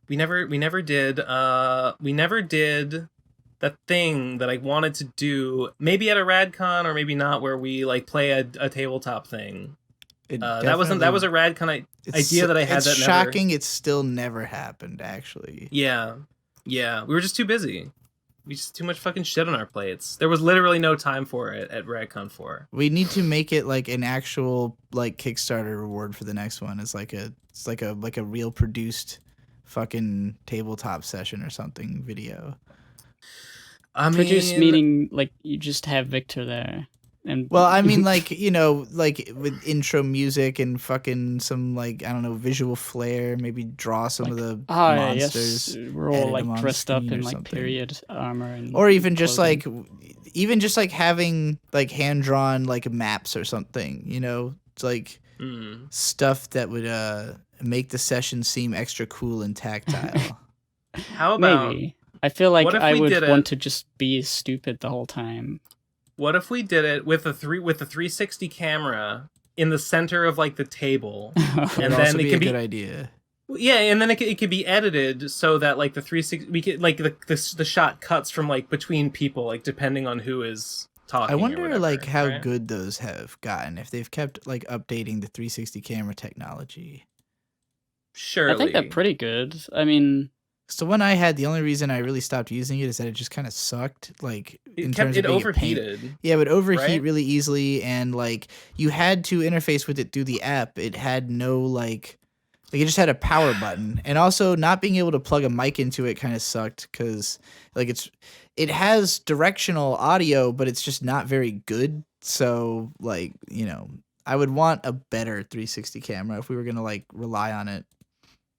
We never did that thing that I wanted to do. Maybe at a RadCon or maybe not, where we like play a tabletop thing. That was a RadCon idea that I had. It's shocking. It still never happened. Actually. Yeah. We were just too busy. We just too much fucking shit on our plates. There was literally no time for it at RadCon 4. We need to make it like an actual like Kickstarter reward for the next one. It's like a real produced fucking tabletop session or something video. Produced meaning like you just have Victor there. And well, I mean, like, you know, like with intro music and fucking some, like, I don't know, visual flair, maybe draw some like, of the monsters. Yes, we're all like dressed up in like period armor, and or even just like having like hand drawn like maps or something, you know, it's like stuff that would make the session seem extra cool and tactile. How about maybe? I feel like I would want to just be stupid the whole time. What if we did it with a 360 camera in the center of like the table, and then it could be a good idea. Yeah, and then it could be edited so that like the 360 we could like the shot cuts from like between people, like depending on who is talking. I wonder whatever, like how right? good those have gotten, if they've kept like updating the 360 camera technology. Surely. I think they're pretty good. I mean, so when I had, the only reason I really stopped using it is that it just kind of sucked. Like it overheated. Yeah, it would overheat really easily, and like you had to interface with it through the app. It had no like it just had a power button, and also not being able to plug a mic into it kind of sucked because like it has directional audio, but it's just not very good. So like, you know, I would want a better 360 camera if we were gonna like rely on it.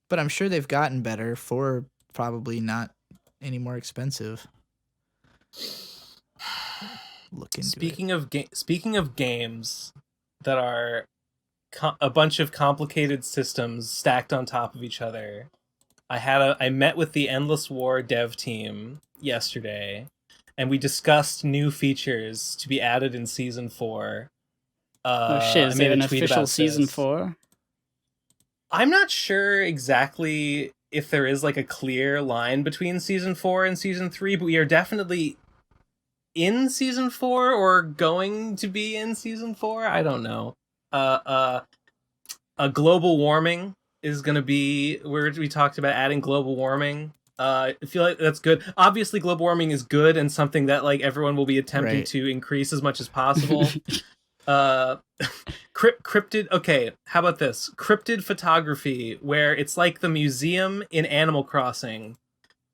But I'm sure they've gotten better for probably not any more expensive. Look into Speaking of games that are a bunch of complicated systems stacked on top of each other, I met with the Endless War dev team yesterday, and we discussed new features to be added in season 4. Oh shit! Is it an official season 4? I'm not sure exactly if there is like a clear line between season 4 and season 3, but we are definitely in season 4 or going to be in season 4. I don't know. A global warming is going to be where we talked about adding global warming. I feel like that's good. Obviously, global warming is good and something that like everyone will be attempting to increase as much as possible. Cryptid. Okay, how about this? Cryptid photography, where it's like the museum in Animal Crossing,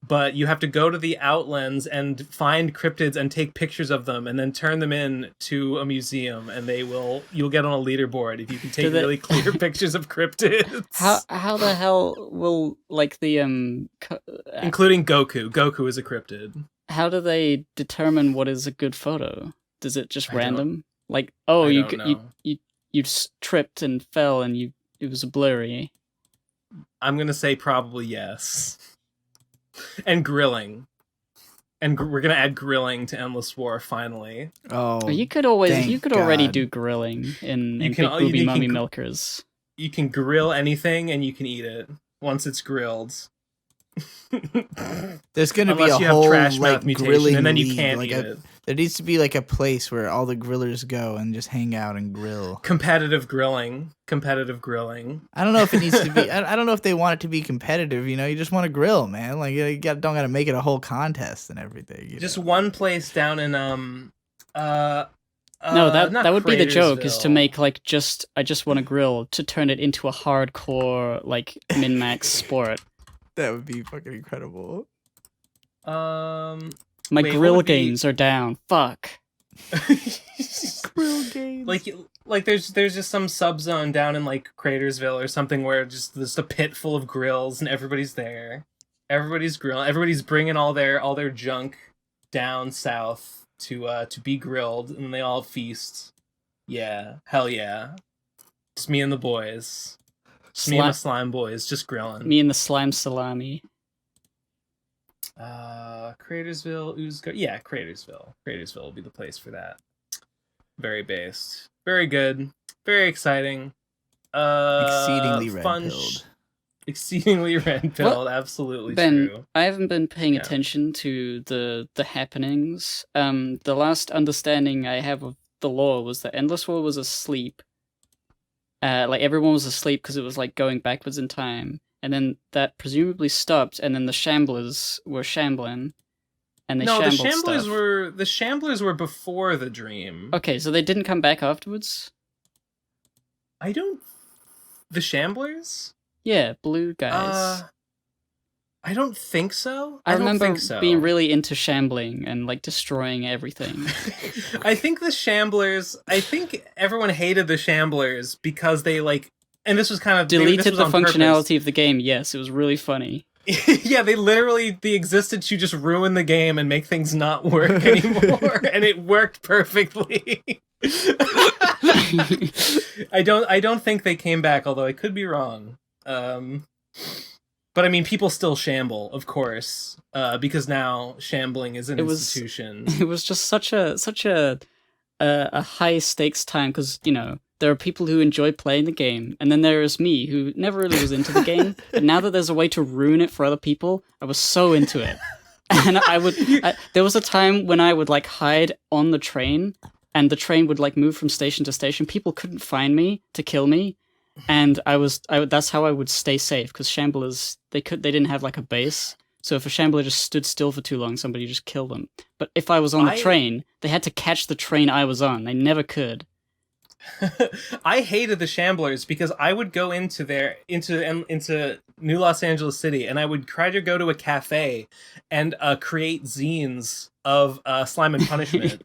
but you have to go to the Outlands and find cryptids and take pictures of them and then turn them in to a museum, and you'll get on a leaderboard if you can take really clear pictures of cryptids. How the hell will like the including Goku? Goku is a cryptid. How do they determine what is a good photo? Does it just random? Like, oh, you tripped and fell and it was blurry. I'm gonna say probably yes. And grilling. And we're gonna add grilling to Endless War finally. Oh, you could already do grilling in Big Booby Mummy Milkers. You can grill anything and you can eat it once it's grilled. There's gonna be Unless a you have whole trash like mouth mutation, grilling and then you league, can't like eat it. there needs to be like a place where all the grillers go and just hang out and grill. Competitive grilling. I don't know if it needs to be. I don't know if they want it to be competitive. You just want to grill, man. Like don't gotta make it a whole contest and everything. Just one place down in No, that would be the joke, is to make like I just want to grill, to turn it into a hardcore like min-max sport. That would be fucking incredible. My grill games are down. Fuck. Grill games. Like there's just some subzone down in like Cratersville or something where there's a pit full of grills and everybody's there. Everybody's grilling. Everybody's bringing all their junk down south to be grilled, and they all feast. Yeah, hell yeah. Just me and the boys. Me and the slime boys just grilling. Me and the slime salami. Cratersville, yeah, Cratersville. Cratersville will be the place for that. Very based. Very good. Very exciting. Exceedingly red-pilled. Exceedingly red-pilled, absolutely Ben, true. I haven't been paying attention to the happenings. The last understanding I have of the lore was that Endless War was asleep. Like everyone was asleep because it was like going backwards in time. And then that presumably stopped, and then the Shamblers were shambling, and they shambled stuff. The Shamblers were before the dream. Okay, so they didn't come back afterwards? The Shamblers? Yeah, blue guys. I don't think so. I remember being really into shambling and like destroying everything. I think everyone hated the Shamblers because they like, and this was kind of deleted the functionality of the game. Yes, it was really funny. Yeah, the existence, you just ruin the game and make things not work anymore, and it worked perfectly. I don't think they came back, although I could be wrong. But I mean, people still shamble, of course, because now shambling is an institution. It was just such a high stakes time, because there are people who enjoy playing the game, and then there is me, who never really was into the game, but now that there's a way to ruin it for other people, I was so into it. And there was a time when I would like hide on the train, and the train would like move from station to station. People couldn't find me to kill me, and that's how I would stay safe, because Shamblers, they didn't have like a base. So if a Shambler just stood still for too long, somebody just killed them. But if I was on the train, they had to catch the train I was on. They never could. I hated the Shamblers because I would go into New Los Angeles City, and I would try to go to a cafe and create zines of Slime and Punishment.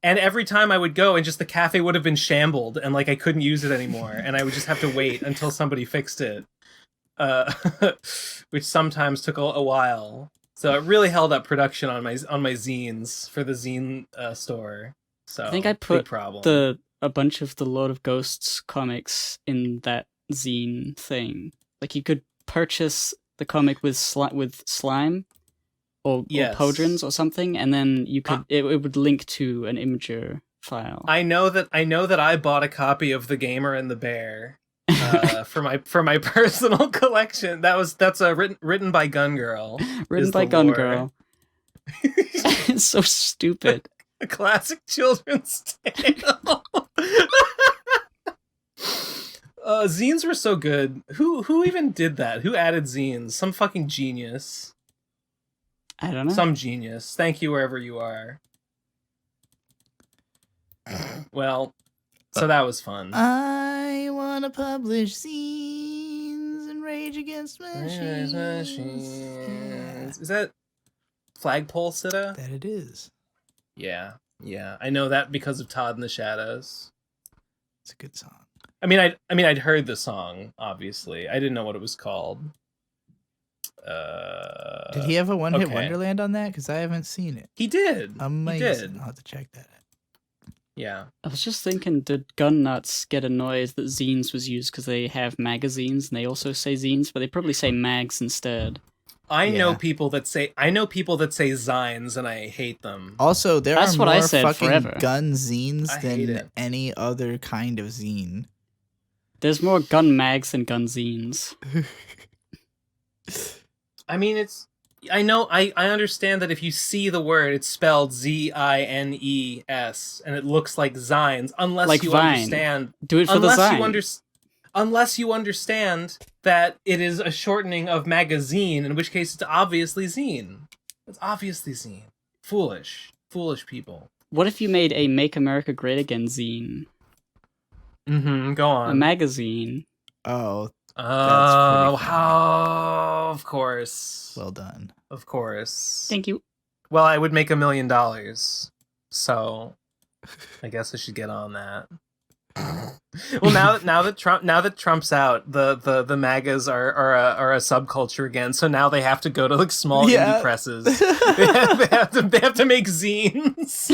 And every time I would go, and just the cafe would have been shambled, and like I couldn't use it anymore, and I would just have to wait until somebody fixed it, which sometimes took a while. So it really held up production on my zines for the zine store. So I think I put a bunch of the Lord of Ghosts comics in that zine thing. Like you could purchase the comic with slime. Or Podrins or something, and then you could it would link to an Imager file. I know that I bought a copy of The Gamer and the Bear for my personal collection. That's written by Gun Girl. Written by Gun Girl. It's so stupid. A classic children's tale. Zines were so good. Who even did that? Who added zines? Some fucking genius. I don't know. Some genius. Thank you wherever you are. Well, so that was fun. I want to publish zines and rage against machines. Yeah. Is that Flagpole Sitta? That it is. Yeah. I know that because of Todd in the Shadows. It's a good song. I mean, I'd heard the song, obviously. I didn't know what it was called. Did he have a one-hit Wonderland on that? Because I haven't seen it. He did. Amazing. He did. I'll have to check that out. Yeah. I was just thinking, did gun nuts get annoyed that zines was used because they have magazines and they also say zines, but they probably say mags instead. I know people that say zines, and I hate them. Also, That's are what more I said fucking forever. gun zines than any other kind of zine. There's more gun mags than gun zines. I mean, I know. I understand that if you see the word, it's spelled Zines, and it looks like Zines. Unless Like you Vine. understand. Do it for the Zine. Unless you understand that it is a shortening of magazine, in which case it's obviously zine. It's obviously zine. Foolish people. What if you made a Make America Great Again zine? Go on. A magazine. Oh, oh, how? Of course. Well done. Of course. Thank you. Well, I would make $1 million, so I guess I should get on that. Well, now that Trump's out, the MAGAs are a subculture again. So now they have to go to like small indie presses. they have to make zines.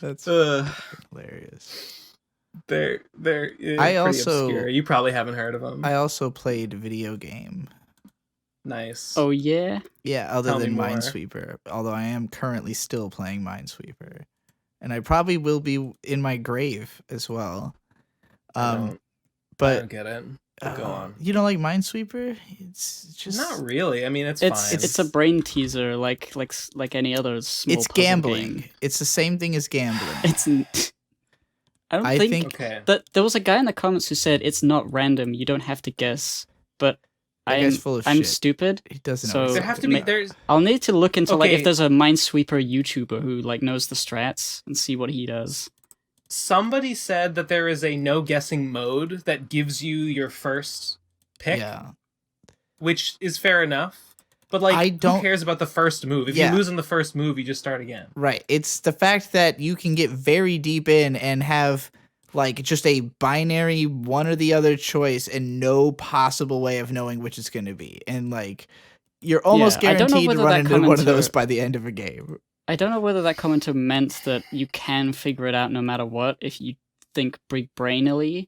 That's hilarious. They're pretty also obscure. You probably haven't heard of them. I also played video game. Nice. Oh yeah. Yeah, other Tell me than more. Minesweeper. Although I am currently still playing Minesweeper. And I probably will be in my grave as well. I don't get it. Go on. You don't like Minesweeper? It's just not really. I mean, it's fine. It's a brain teaser, like any other small. It's puzzle gambling. game. It's the same thing as gambling. I think okay. that there was a guy in the comments who said it's not random. You don't have to guess. But I'm shit. stupid. He doesn't so know. There have to be. I'll need to look into like Okay. if there's a Minesweeper YouTuber who like knows the strats and see what he does. Somebody said that there is a no guessing mode that gives you your first pick, which is fair enough. But like, who cares about the first move? If you lose in the first move, you just start again. Right. It's the fact that you can get very deep in and have like just a binary one or the other choice and no possible way of knowing which it's going to be. And like, you're almost guaranteed to run into one of those by the end of a game. I don't know whether that commenter meant that you can figure it out no matter what if you think big brainily.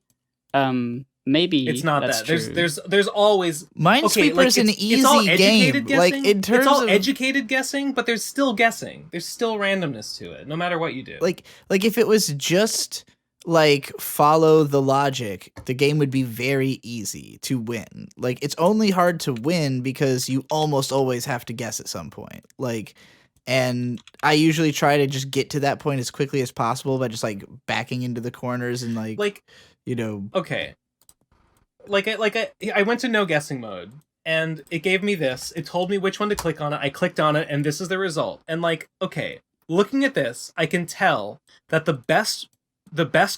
Maybe it's not that's that. True. There's always Minesweeper is an easy game. Guessing. Like in terms it's all of educated guessing, but there's still guessing. There's still randomness to it, no matter what you do. Like if it was just like follow the logic, the game would be very easy to win. Like it's only hard to win because you almost always have to guess at some point. Like, and I usually try to just get to that point as quickly as possible by just like backing into the corners and like you know. Okay. I went to no guessing mode and it gave me this. It told me which one to click on it. I clicked on it and this is the result. And like, okay, looking at this, I can tell that the best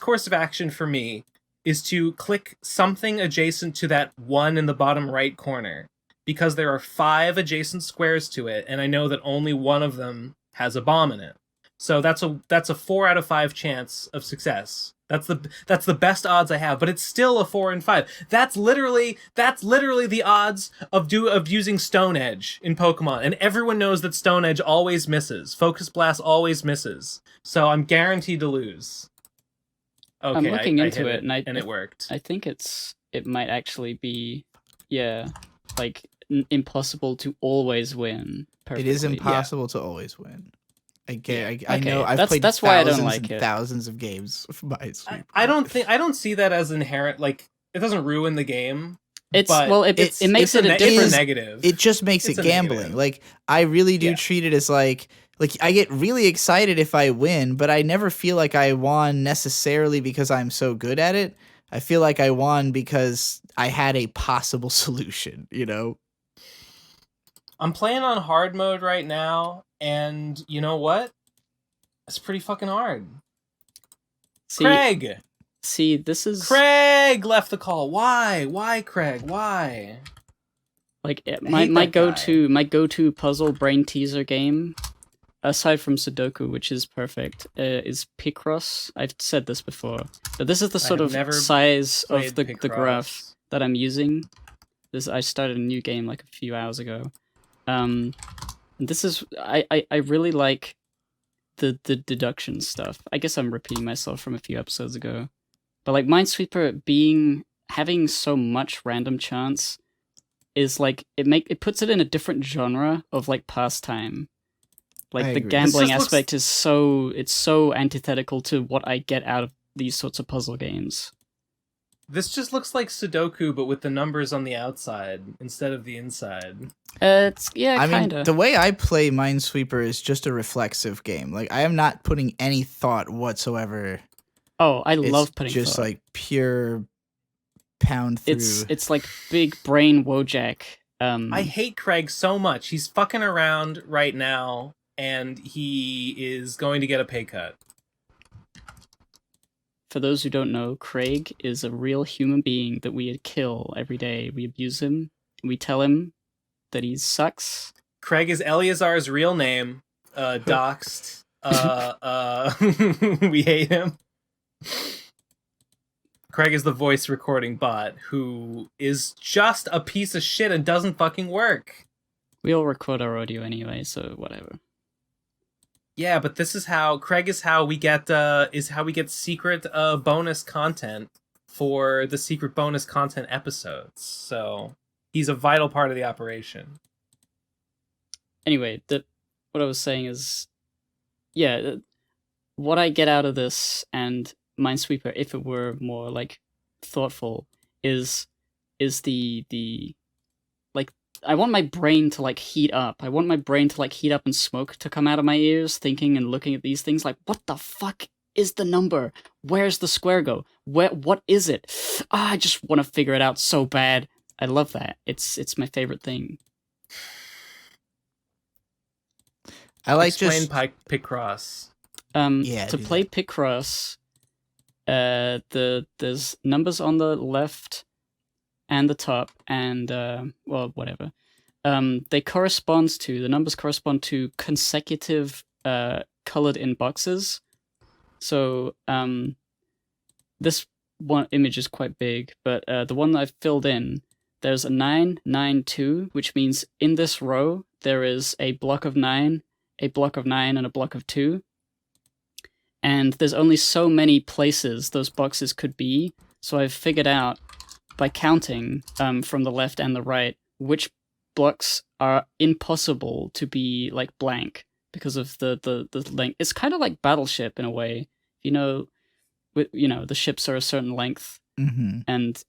course of action for me is to click something adjacent to that one in the bottom right corner because there are 5 adjacent squares to it and I know that only one of them has a bomb in it. So that's a 4 out of 5 chance of success. That's the best odds I have, but it's still a 4 and 5. That's literally the odds of using Stone Edge in Pokemon, and everyone knows that Stone Edge always misses. Focus Blast always misses, so I'm guaranteed to lose. Okay, I'm looking into it, and it worked. I think it might actually be like impossible to always win. Perfectly. It is impossible to always win. I know. I've played that's why I don't like it. Thousands of games of Minesweeper. I don't see that as inherent. Like it doesn't ruin the game. It makes it a different negative. It just makes it gambling. Negative. Like I really do treat it as like I get really excited if I win, but I never feel like I won necessarily because I'm so good at it. I feel like I won because I had a possible solution. You know. I'm playing on hard mode right now, and you know what? It's pretty fucking hard. Craig! See, this is... Craig left the call. Why? Why, Craig? Why? Like, my go-to puzzle brain teaser game, aside from Sudoku, which is perfect, is Picross. I've said this before. But this is the sort of size of the graph that I'm using. I started a new game like a few hours ago. This is I really like the deduction stuff. I guess I'm repeating myself from a few episodes ago, but like Minesweeper having so much random chance is like it puts it in a different genre of like pastime. Like the gambling aspect is so antithetical to what I get out of these sorts of puzzle games. This just looks like Sudoku, but with the numbers on the outside instead of the inside. It's I kind mean, of. the way I play Minesweeper is just a reflexive game. Like, I am not putting any thought whatsoever. Oh, I It's love putting just thought. like pure pound through. It's like big brain Wojak. I hate Craig so much. He's fucking around right now, and he is going to get a pay cut. For those who don't know, Craig is a real human being that we kill every day. We abuse him. We tell him that he sucks. Craig is Eleazar's real name. Doxed. We hate him. Craig is the voice recording bot who is just a piece of shit and doesn't fucking work. We all record our audio anyway, so whatever. Yeah, but this is how Craig is how we get secret bonus content for the secret bonus content episodes. So he's a vital part of the operation. Anyway, what I was saying is, yeah, what I get out of this and Minesweeper, if it were more like thoughtful, is the like, I want my brain to like heat up. I want my brain to like heat up and smoke to come out of my ears, thinking and looking at these things like, what the fuck is the number? Where's the square go? What is it? I just want to figure it out so bad. I love that. It's my favorite thing. I like Explain just Picross. To play Picross, there's numbers on the left and the top, and well, whatever. The numbers correspond to consecutive colored in boxes. So this one image is quite big, but the one that I've filled in, there's a 9, 9, 2, which means in this row there is a block of 9, a block of 9, and a block of 2. And there's only so many places those boxes could be, so I've figured out by counting from the left and the right which blocks are impossible to be like blank because of the length. It's kind of like Battleship in a way. The ships are a certain length, and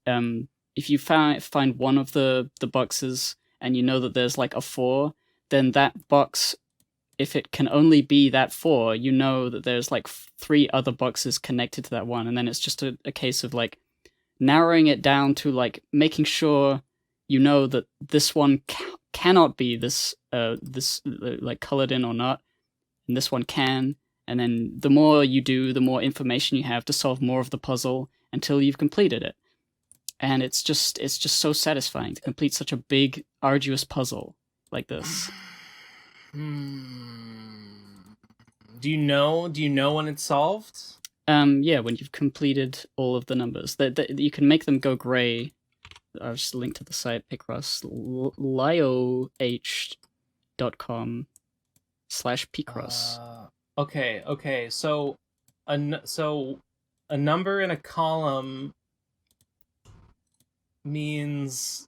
if you find one of the boxes and you know that there's like a 4, then that box, if it can only be that 4, you know that there's like 3 other boxes connected to that one, and then it's just a case of like narrowing it down to like making sure you know that this one cannot be this like colored in or not, and this one can, and then the more you do, the more information you have to solve more of the puzzle until you've completed it. And it's just so satisfying to complete such a big, arduous puzzle like this. Do you know when it's solved? Yeah, when you've completed all of the numbers. You can make them go gray. I'll just link to the site, Picross, lioh.com/Picross. Okay. So a number in a column means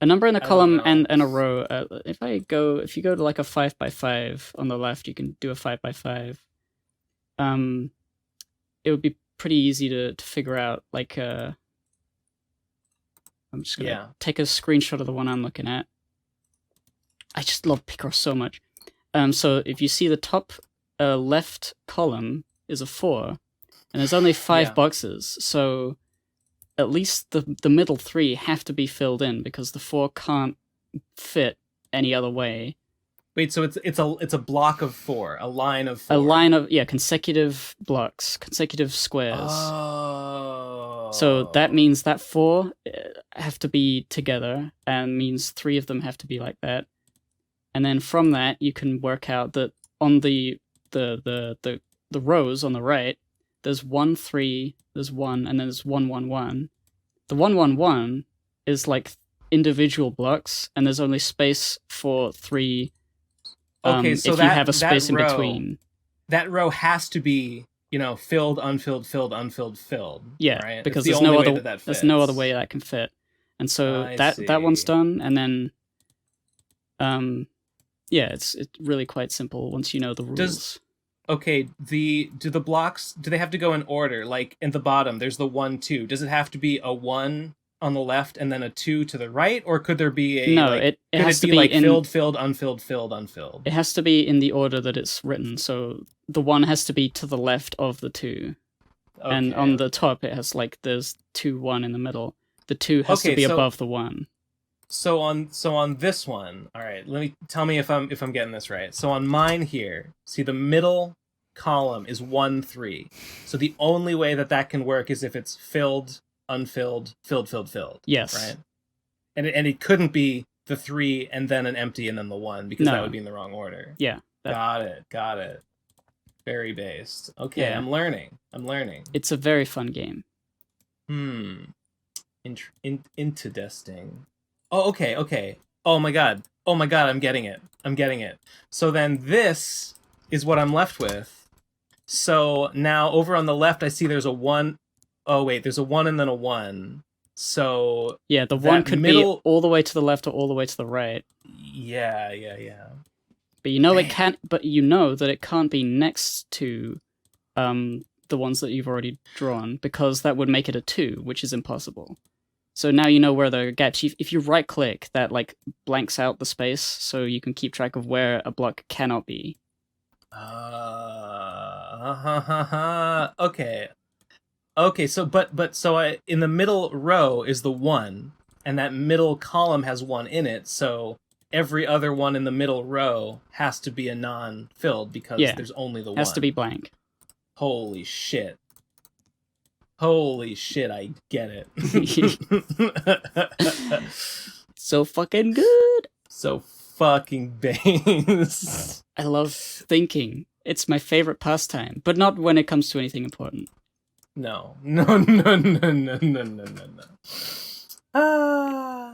a number in a column and a row. If you go to like a 5x5 on the left, you can do a 5x5. It would be pretty easy to figure out. Like, I'm just gonna take a screenshot of the one I'm looking at. I just love Picross so much. So if you see the top left column is a 4, and there's only 5 boxes, so at least the middle 3 have to be filled in because the 4 can't fit any other way. Wait, so it's a block of 4, a line of 4. A line of consecutive blocks, consecutive squares. Oh. So that means that 4 have to be together, and means 3 of them have to be like that. And then from that, you can work out that on the rows on the right, there's 1, 3, there's 1, and then there's 1, 1, 1. The 1, 1, 1 is like individual blocks, and there's only space for 3. Okay, so if you have a space in between. That row has to be, filled, unfilled, filled, unfilled, filled. Yeah, right? because there's no other way that can fit. And so that one's done, and then it's really quite simple once you know the rules. Okay, do the blocks, do they have to go in order? Like in the bottom, there's the 1, 2. Does it have to be a 1 on the left and then a 2 to the right, or could there be a No, like, it could has it to be be like in filled, unfilled, filled, unfilled? it has to be in the order that it's written. So the 1 has to be to the left of the 2. Okay, And on the top it has like there's 2, 1 in the middle. The 2 has to Okay, be so- above the 1. So on this one, all right, tell me if I'm getting this right. So on mine here, see the middle column is 1, 3. So the only way that can work is if it's filled, unfilled, filled. Yes. Right? And it couldn't be the 3 and then an empty and then the 1, because No. that would be in the wrong order. Yeah. Got it. Very based. Okay, Yeah. I'm learning. It's a very fun game. Interesting. Oh, okay. Oh my god, I'm getting it. So then this is what I'm left with. So now over on the left, I see there's a 1. Oh wait, there's a 1 and then a 1. So Yeah, the 1 could middle... be all the way to the left or all the way to the right. Yeah. But it can't. But you know that it can't be next to, the ones that you've already drawn, because that would make it a 2, which is impossible. So now you know where the gaps. If you right click, that like blanks out the space, so you can keep track of where a block cannot be. Okay. So so in the middle row is the 1, and that middle column has 1 in it. So every other one in the middle row has to be a non-filled, because there's only the 1. Has to be blank. Holy shit, I get it. So fucking good. So fucking base. I love thinking. It's my favorite pastime, but not when it comes to anything important. No.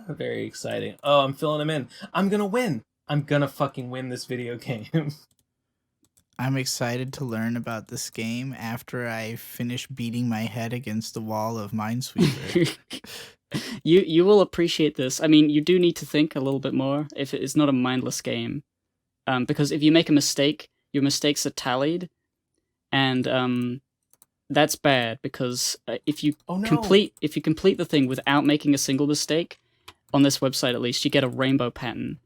Very exciting. Oh, I'm filling him in. I'm gonna win. I'm gonna fucking win this video game. I'm excited to learn about this game after I finish beating my head against the wall of Minesweeper. You will appreciate this. I mean, you do need to think a little bit more if it is not a mindless game. Because if you make a mistake, your mistakes are tallied, and that's bad, because if you complete the thing without making a single mistake, on this website at least, you get a rainbow pattern.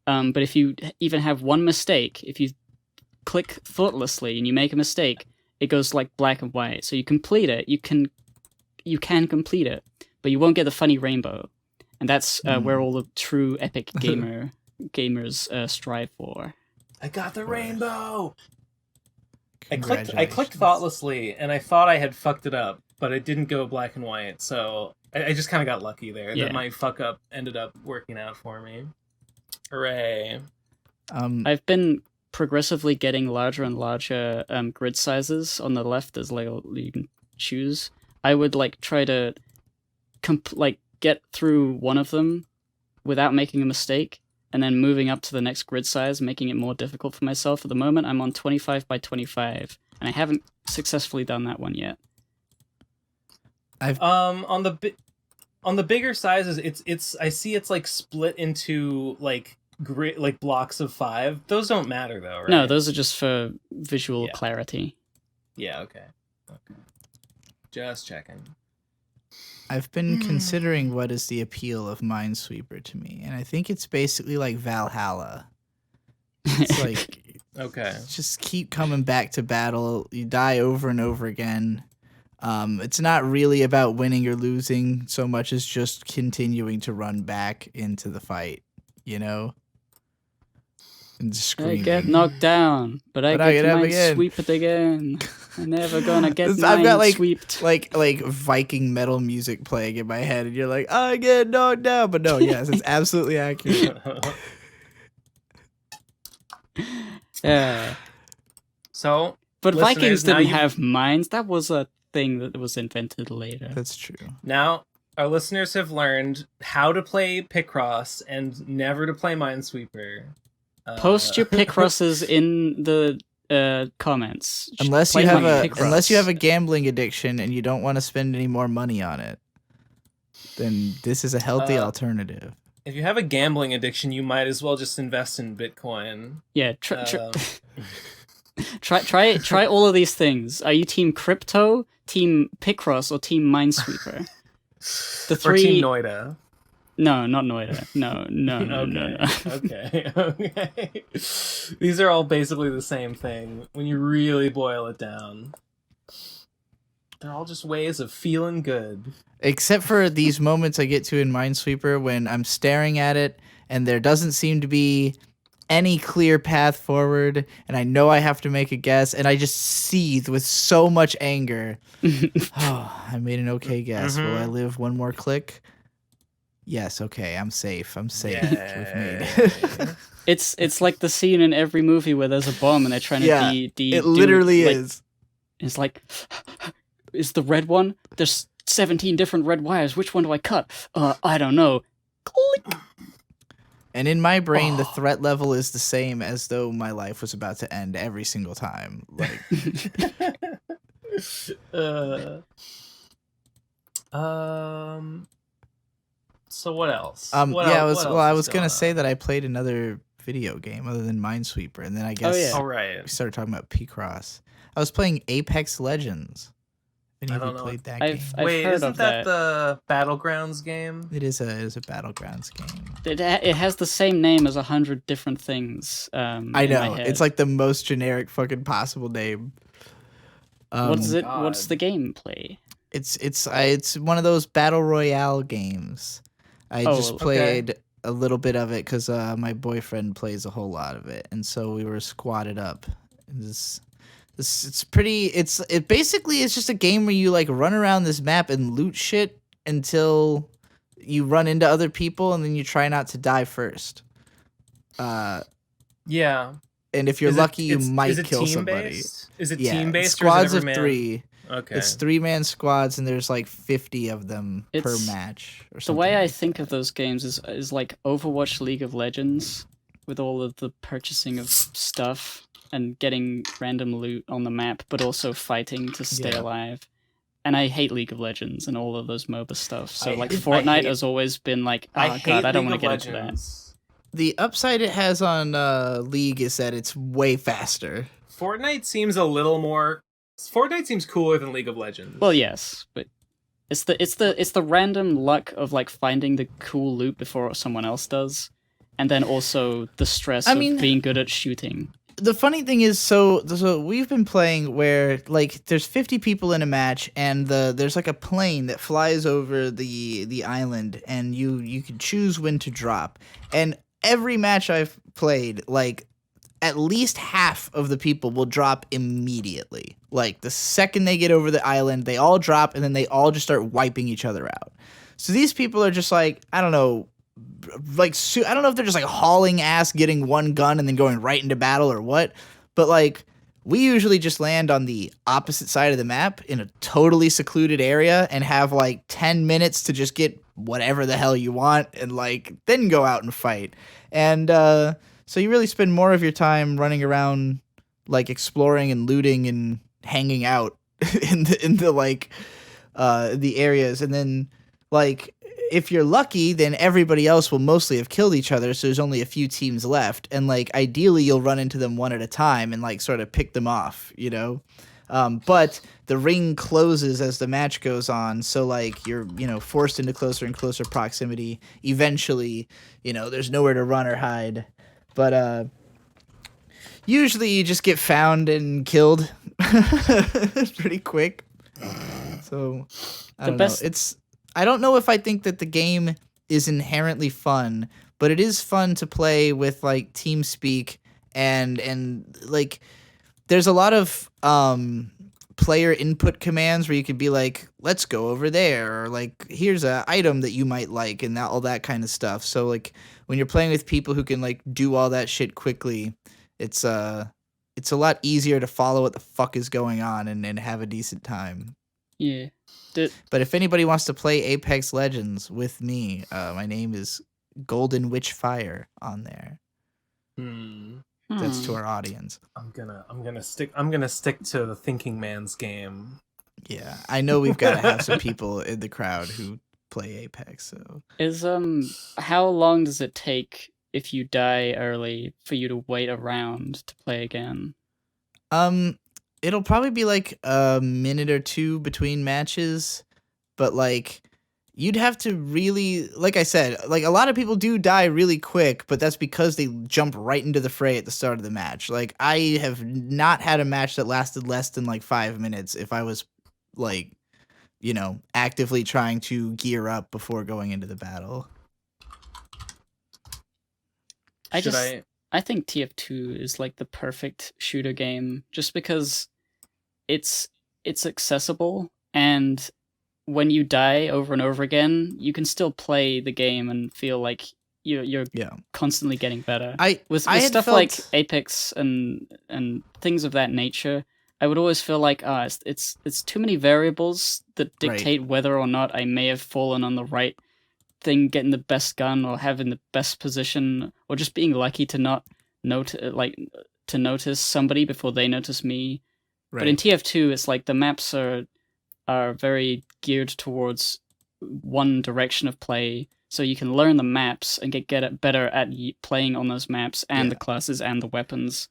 But if you even have one mistake, if you click thoughtlessly and you make a mistake, it goes like black and white. So you complete it, you can complete it, but you won't get the funny rainbow, and that's where all the true epic gamers strive for. I got the rainbow. I clicked thoughtlessly, and I thought I had fucked it up, but it didn't go black and white. So I just kind of got lucky there. Yeah. That my fuck up ended up working out for me. Hooray! I've been progressively getting larger and larger grid sizes. On the left, there's like you can choose. I would like try to get through one of them without making a mistake, and then moving up to the next grid size, making it more difficult for myself. At the moment, I'm on 25 by 25, and I haven't successfully done that one yet. On the bigger sizes, it's I see it's like split into like blocks of 5. Those don't matter though, right? No, those are just for visual clarity. Yeah. Okay. Just checking. I've been considering what is the appeal of Minesweeper to me, and I think it's basically like Valhalla. It's like just keep coming back to battle. You die over and over again. It's not really about winning or losing so much as just continuing to run back into the fight, you know? And screaming. I get knocked down, but I get Minesweeped again. I'm never gonna get I've got Minesweeped. like Viking metal music playing in my head, and you're like, I get knocked down. But no, yes, it's absolutely accurate. Yeah. So, but Vikings didn't have mines. That was a thing that was invented later. That's true. Now, our listeners have learned how to play Picross and never to play Minesweeper. Post your Picrosses in the comments. Unless you have a gambling addiction and you don't want to spend any more money on it, then this is a healthy alternative. If you have a gambling addiction, you might as well just invest in Bitcoin. Yeah. Try all of these things. Are you team Crypto, team Picross, or team Minesweeper? The three. Or Team Noida. No, not Noida. No. Okay. These are all basically the same thing when you really boil it down. They're all just ways of feeling good. Except for these moments I get to in Minesweeper when I'm staring at it and there doesn't seem to be any clear path forward, and I know I have to make a guess, and I just seethe with so much anger. Oh, I made an okay guess. Will I live one more click? Yes, okay, I'm safe. I'm safe. Yeah. It's like the scene in every movie where there's a bomb and they're trying to it literally is. It's like, is the red one? There's 17 different red wires. Which one do I cut? I don't know. Click. And in my brain, the threat level is the same as though my life was about to end every single time. Like, So what else? I was gonna say that I played another video game other than Minesweeper, and then I guess we started talking about Picross. I was playing Apex Legends. Any of you played that game? I've heard isn't of that the Battlegrounds game? It is a Battlegrounds game. It has the same name as 100 different things. I know, it's like the most generic fucking possible name. What's the gameplay? It's one of those battle royale games. I just played a little bit of it because my boyfriend plays a whole lot of it, and so we were squatted up. It's basically just a game where you like run around this map and loot shit until you run into other people, and then you try not to die first. Yeah. And if you're lucky, you might kill somebody. Is it team-based? Squads or is it of 3. Okay. It's 3-man squads, and there's like 50 of them per match. Or something. The way I think of those games is like Overwatch, League of Legends, with all of the purchasing of stuff and getting random loot on the map, but also fighting to stay alive. And I hate League of Legends and all of those MOBA stuff. So Fortnite has always been like, I don't want to get into that. The upside it has on League is that it's way faster. Fortnite seems cooler than League of Legends. Well, yes, but it's the random luck of like finding the cool loot before someone else does, and then also the stress of being good at shooting. The funny thing is, so we've been playing where like there's 50 people in a match, and there's like a plane that flies over the island, and you can choose when to drop. And every match I've played, like at least half of the people will drop immediately. Like the second they get over the island, they all drop, and then they all just start wiping each other out. So these people are just like, I don't know, I don't know if they're just like hauling ass, getting one gun and then going right into battle or what, but like we usually just land on the opposite side of the map in a totally secluded area and have like 10 minutes to just get whatever the hell you want and like then go out and fight. And so you really spend more of your time running around like exploring and looting and hanging out in the like the areas. And then like if you're lucky, then everybody else will mostly have killed each other, so there's only a few teams left, and like ideally you'll run into them one at a time and like sort of pick them off, you know. But the ring closes as the match goes on, so like you're forced into closer and closer proximity. Eventually, there's nowhere to run or hide, but usually you just get found and killed pretty quick. So I don't know. I don't know if I think that the game is inherently fun, but it is fun to play with like TeamSpeak and like there's a lot of player input commands where you could be like, let's go over there, or like here's an item that you might like, and all that kind of stuff. So like when you're playing with people who can like do all that shit quickly, it's a lot easier to follow what the fuck is going on and have a decent time. Yeah. But if anybody wants to play Apex Legends with me, my name is Golden Witch Fire on there. That's to our audience. I'm gonna stick to the thinking man's game. Yeah, I know we've got to have some people in the crowd who play Apex. So how long does it take if you die early for you to wait around to play again? It'll probably be like a minute or two between matches, but like you'd have to really, like I said, like a lot of people do die really quick, but that's because they jump right into the fray at the start of the match. Like I have not had a match that lasted less than like 5 minutes if I was like, actively trying to gear up before going into the battle. I think TF2 is like the perfect shooter game just because it's accessible, and when you die over and over again, you can still play the game and feel like you're constantly getting better. With stuff like Apex and things of that nature, I would always feel like it's too many variables that dictate whether or not I may have fallen on the right thing, getting the best gun or having the best position, or just being lucky to not notice somebody before they notice me. Right. But in TF2, it's like the maps are very geared towards one direction of play, so you can learn the maps and get better at playing on those maps and the classes and the weapons.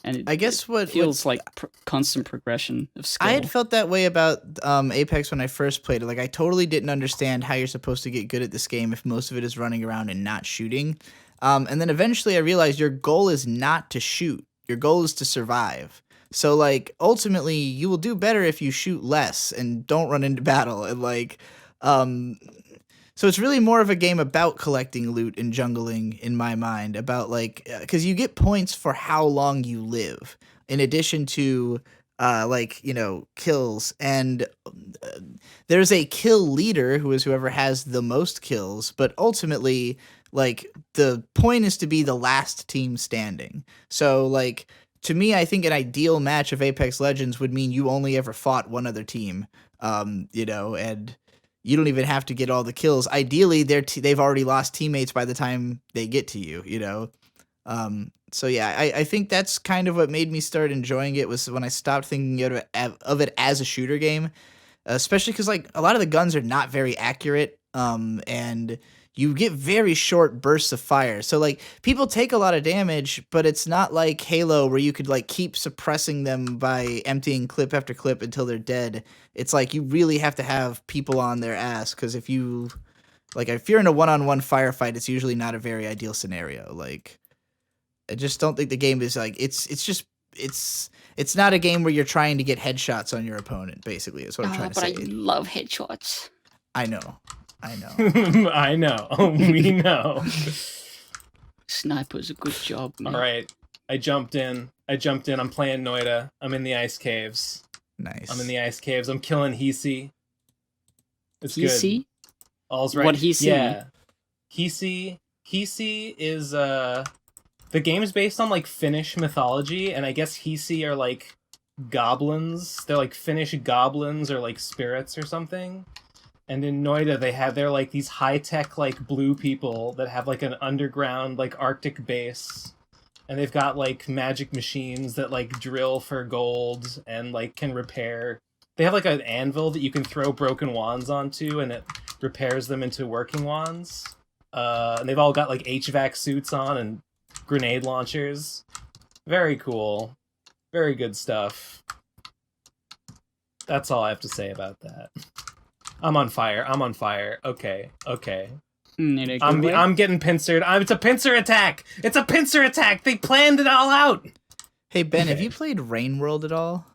And it feels like constant progression of skill. I had felt that way about Apex when I first played it. Like, I totally didn't understand how you're supposed to get good at this game if most of it is running around and not shooting. And then eventually I realized your goal is not to shoot. Your goal is to survive. So, like, ultimately, you will do better if you shoot less and don't run into battle. And, like, so it's really more of a game about collecting loot and jungling, in my mind, about, like, because you get points for how long you live, in addition to, kills. And there's a kill leader, who is whoever has the most kills, but ultimately, like, the point is to be the last team standing. So, like, to me, I think an ideal match of Apex Legends would mean you only ever fought one other team, and you don't even have to get all the kills. Ideally, they've already lost teammates by the time they get to you, So yeah, I think that's kind of what made me start enjoying it, was when I stopped thinking of it as a shooter game, especially because, like, a lot of the guns are not very accurate, and you get very short bursts of fire. So, like, people take a lot of damage, but it's not like Halo where you could, like, keep suppressing them by emptying clip after clip until they're dead. It's like you really have to have people on their ass, because if you're in a one-on-one firefight, it's usually not a very ideal scenario. Like, I just don't think the game is, like, it's not a game where you're trying to get headshots on your opponent, basically, is what I'm trying to say. But I love headshots. I know. I know. We know. Sniper's a good job, man. All right. I jumped in. I'm playing Noita. I'm in the ice caves. Nice. I'm in the ice caves. I'm killing Hisi. It's Hisi? Good. All's right. What Hisi? Yeah. Hisi is the game's based on, like, Finnish mythology, and I guess Hisi are, like, goblins. They're, like, Finnish goblins or, like, spirits or something. And in Noida, they're, like, these high-tech, like, blue people that have, like, an underground, like, Arctic base. And they've got, like, magic machines that, like, drill for gold and, like, can repair. They have, like, an anvil that you can throw broken wands onto, and it repairs them into working wands. And they've all got, like, HVAC suits on and grenade launchers. Very cool. Very good stuff. That's all I have to say about that. I'm on fire. Okay. I'm getting pincered. It's a pincer attack. They planned it all out. Hey, Ben, have you played Rain World at all?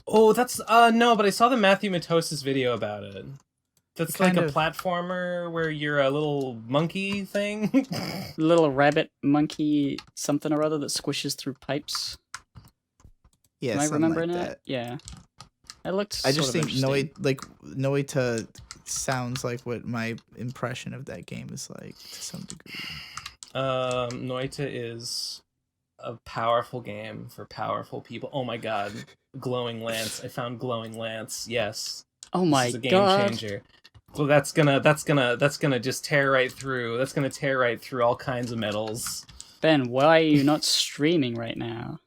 Oh, that's no, but I saw the Matthew Matosis video about it. That's like a platformer where you're a little monkey thing. Little rabbit monkey something or other that squishes through pipes. Yeah, am I remembering like it? that. Yeah. It looked I just think Noita sounds like what my impression of that game is like, to some degree. Noita is a powerful game for powerful people. Oh my god. Glowing Lance. I found Glowing Lance. Yes. Oh my god. This is a game changer. Well, that's gonna just tear right through. That's gonna tear right through all kinds of metals. Ben, why are you not streaming right now?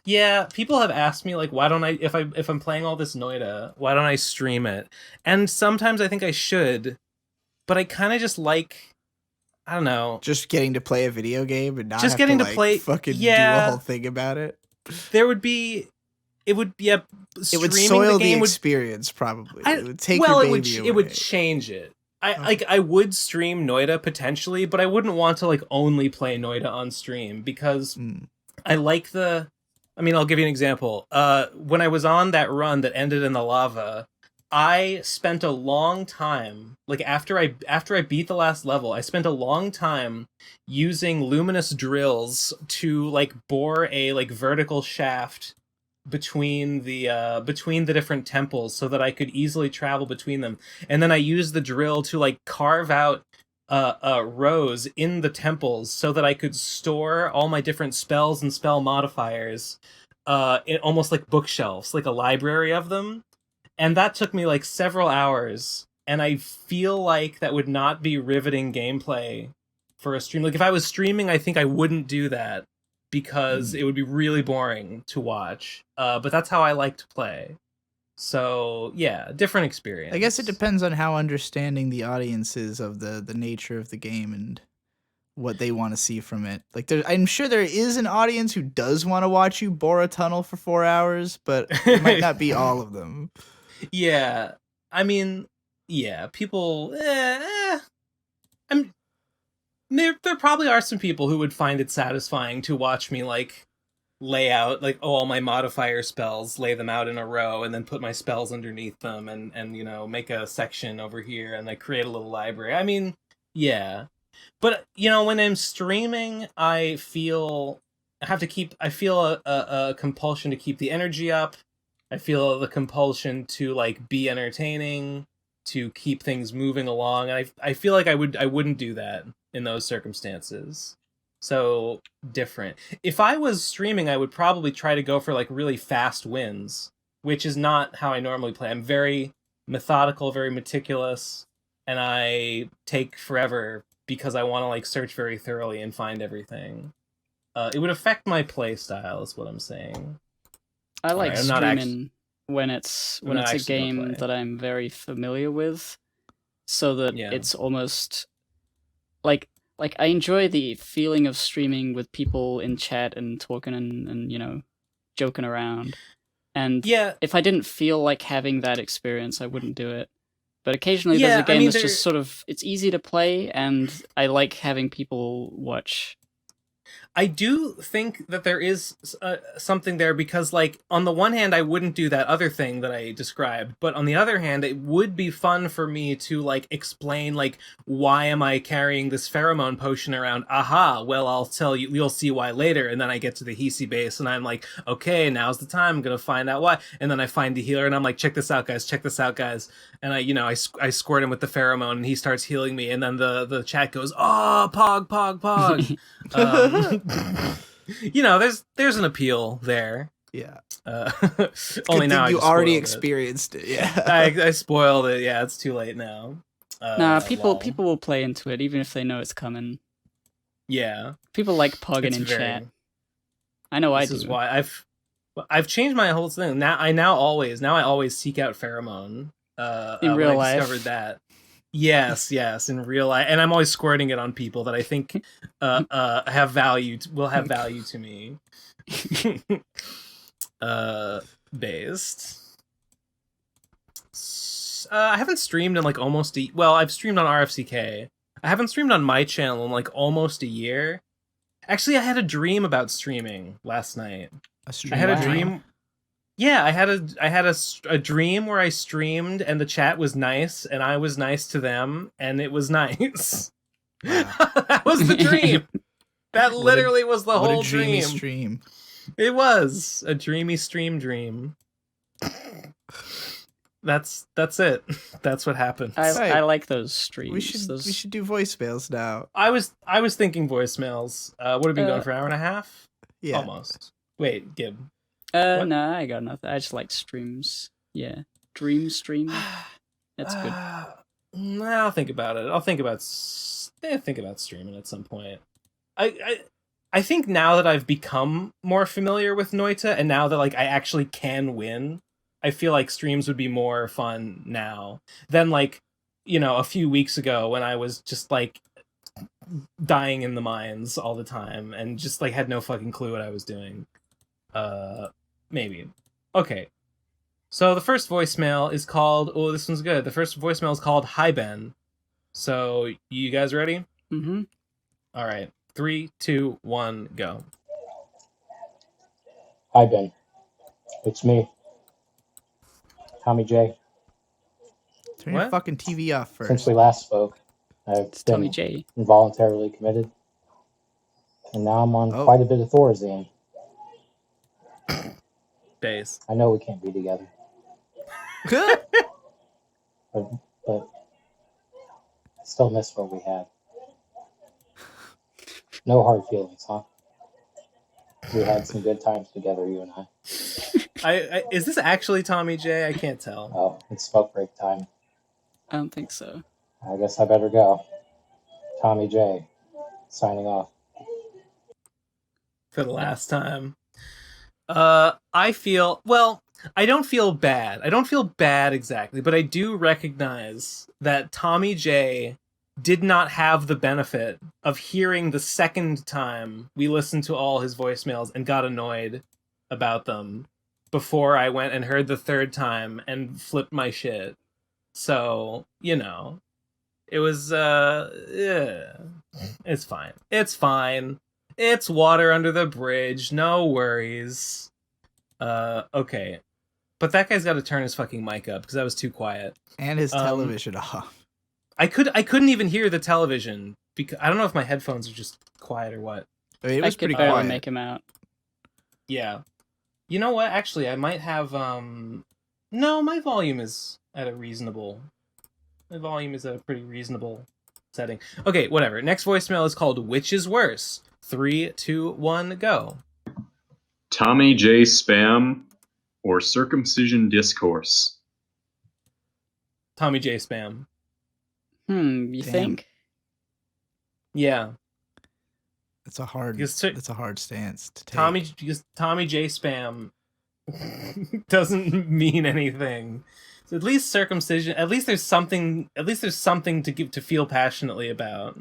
Yeah, people have asked me, like, why don't I, if I'm playing all this Noita, why don't I stream it? And sometimes I think I should, but I kind of just like I don't know. Just getting to play a video game and not Just have getting to to like play. fucking do a Yeah, whole thing about it. there would be. It would be It would streaming soil the game the experience, probably. I, It would take well, your baby away. it would change it. Oh. I would stream Noita potentially, but I wouldn't want to like only play Noita on stream because I like the. I mean, I'll give you an example. When I was on that run that ended in the lava, I spent a long time, like after I beat the last level, I spent a long time using luminous drills to like bore a like vertical shaft between the different temples so that I could easily travel between them. And then I used the drill to like carve out rows in the temples so that I could store all my different spells and spell modifiers in almost like bookshelves, like a library of them. And that took me like several hours, and I feel like that would not be riveting gameplay for a stream. Like if I was streaming, I think I wouldn't do that because it would be really boring to watch. But that's how I like to play. So yeah, different experience. I guess it depends on how understanding the audience is of the nature of the game and what they want to see from it. Like I'm sure there is an audience who does want to watch you bore a tunnel for 4 hours, but it might not be all of them. Yeah, I mean, yeah, people. There probably are some people who would find it satisfying to watch me like lay out like all my modifier spells, lay them out in a row, and then put my spells underneath them, and you know, make a section over here, and like create a little library. I mean, yeah, but you know, when I'm streaming, I feel a compulsion to keep the energy up. I feel the compulsion to like be entertaining, to keep things moving along. And I feel like I wouldn't do that in those circumstances. So different. If I was streaming, I would probably try to go for like really fast wins, which is not how I normally play. I'm very methodical, very meticulous, and I take forever because I want to like search very thoroughly and find everything. It would affect my play style, is what I'm saying. I like Right, streaming when it's a game that I'm very familiar with, so that it's almost like I enjoy the feeling of streaming with people in chat and talking and you know, joking around. And if I didn't feel like having that experience, I wouldn't do it. But occasionally there's a game that's just sort of, it's easy to play, and I like having people watch. I do think that there is something there because, like, on the one hand, I wouldn't do that other thing that I described, but on the other hand, it would be fun for me to, like, explain, like, why am I carrying this pheromone potion around? Aha, well, I'll tell you, you'll see why later, and then I get to the Hisi base, and I'm like, okay, now's the time, I'm gonna find out why, and then I find the healer, and I'm like, check this out, guys, and I squirt him with the pheromone, and he starts healing me, and then the chat goes, oh, pog. You know, there's an appeal there. Yeah. Only now you already experienced it. Yeah. I spoiled it. Yeah, it's too late now. Nah, people will play into it even if they know it's coming. Yeah. People like pogging in chat. I know I do. This is why I've changed my whole thing. Now I always seek out pheromone. In real life. I discovered that. Yes, in real life, and I'm always squirting it on people that I think have value will have value to me. Based. I haven't streamed in like almost I've streamed on RFCK. I haven't streamed on my channel in like almost a year. Actually, I had a dream about streaming last night. I had a dream. Yeah, I had a dream where I streamed and the chat was nice and I was nice to them and it was nice. Wow. That was the dream. That literally was the whole dream. Stream. It was a dreamy stream dream. That's it. That's what happened. I like those streams. We should do voicemails now. I was thinking voicemails. Would have been going for an hour and a half? Yeah. Almost. Wait, Gib. No, I got nothing. I just like streams. Yeah. Dream stream. That's good. I'll think about it. I'll think about streaming at some point. I think now that I've become more familiar with Noita, and now that like I actually can win, I feel like streams would be more fun now than like, you know, a few weeks ago when I was just like dying in the mines all the time and just like had no fucking clue what I was doing. Maybe. Okay. So the first voicemail is called, oh, this one's good. The first voicemail is called Hi Ben. So you guys ready? Mm-hmm. All right. 3, 2, 1, go. Hi Ben. It's me. Tommy J. Turn What? your fucking TV off first. Since we last spoke, I've It's Tommy been J. involuntarily committed. And now I'm on quite a bit of Thorazine. Days. I know we can't be together. but I still miss what we had. No hard feelings, huh? We had some good times together, you and I. I is this actually Tommy J? I can't tell. Oh, it's smoke break time. I don't think so. I guess I better go. Tommy J. Signing off. For the last time. I feel, well, I don't feel bad. I don't feel bad exactly, but I do recognize that Tommy J did not have the benefit of hearing the second time we listened to all his voicemails and got annoyed about them before I went and heard the third time and flipped my shit. So, you know, it was, yeah. It's fine. It's fine. It's water under the bridge. No worries. Okay. But that guy's got to turn his fucking mic up because that was too quiet. And his television off. I couldn't even hear the television because I don't know if my headphones are just quiet or what. I mean, it was pretty barely quiet. make him out. Yeah. You know what? Actually, I might have no, my volume is at a reasonable. My volume is at a pretty reasonable setting. Okay, whatever. Next voicemail is called Which is Worse? 3, 2, 1, go. Tommy J. Spam or Circumcision Discourse? Tommy J. Spam. You Damn. think? Yeah. It's a hard. Because It's a hard stance to take. Tommy J. Spam doesn't mean anything. So at least circumcision. At least there's something. At least there's something to feel passionately about.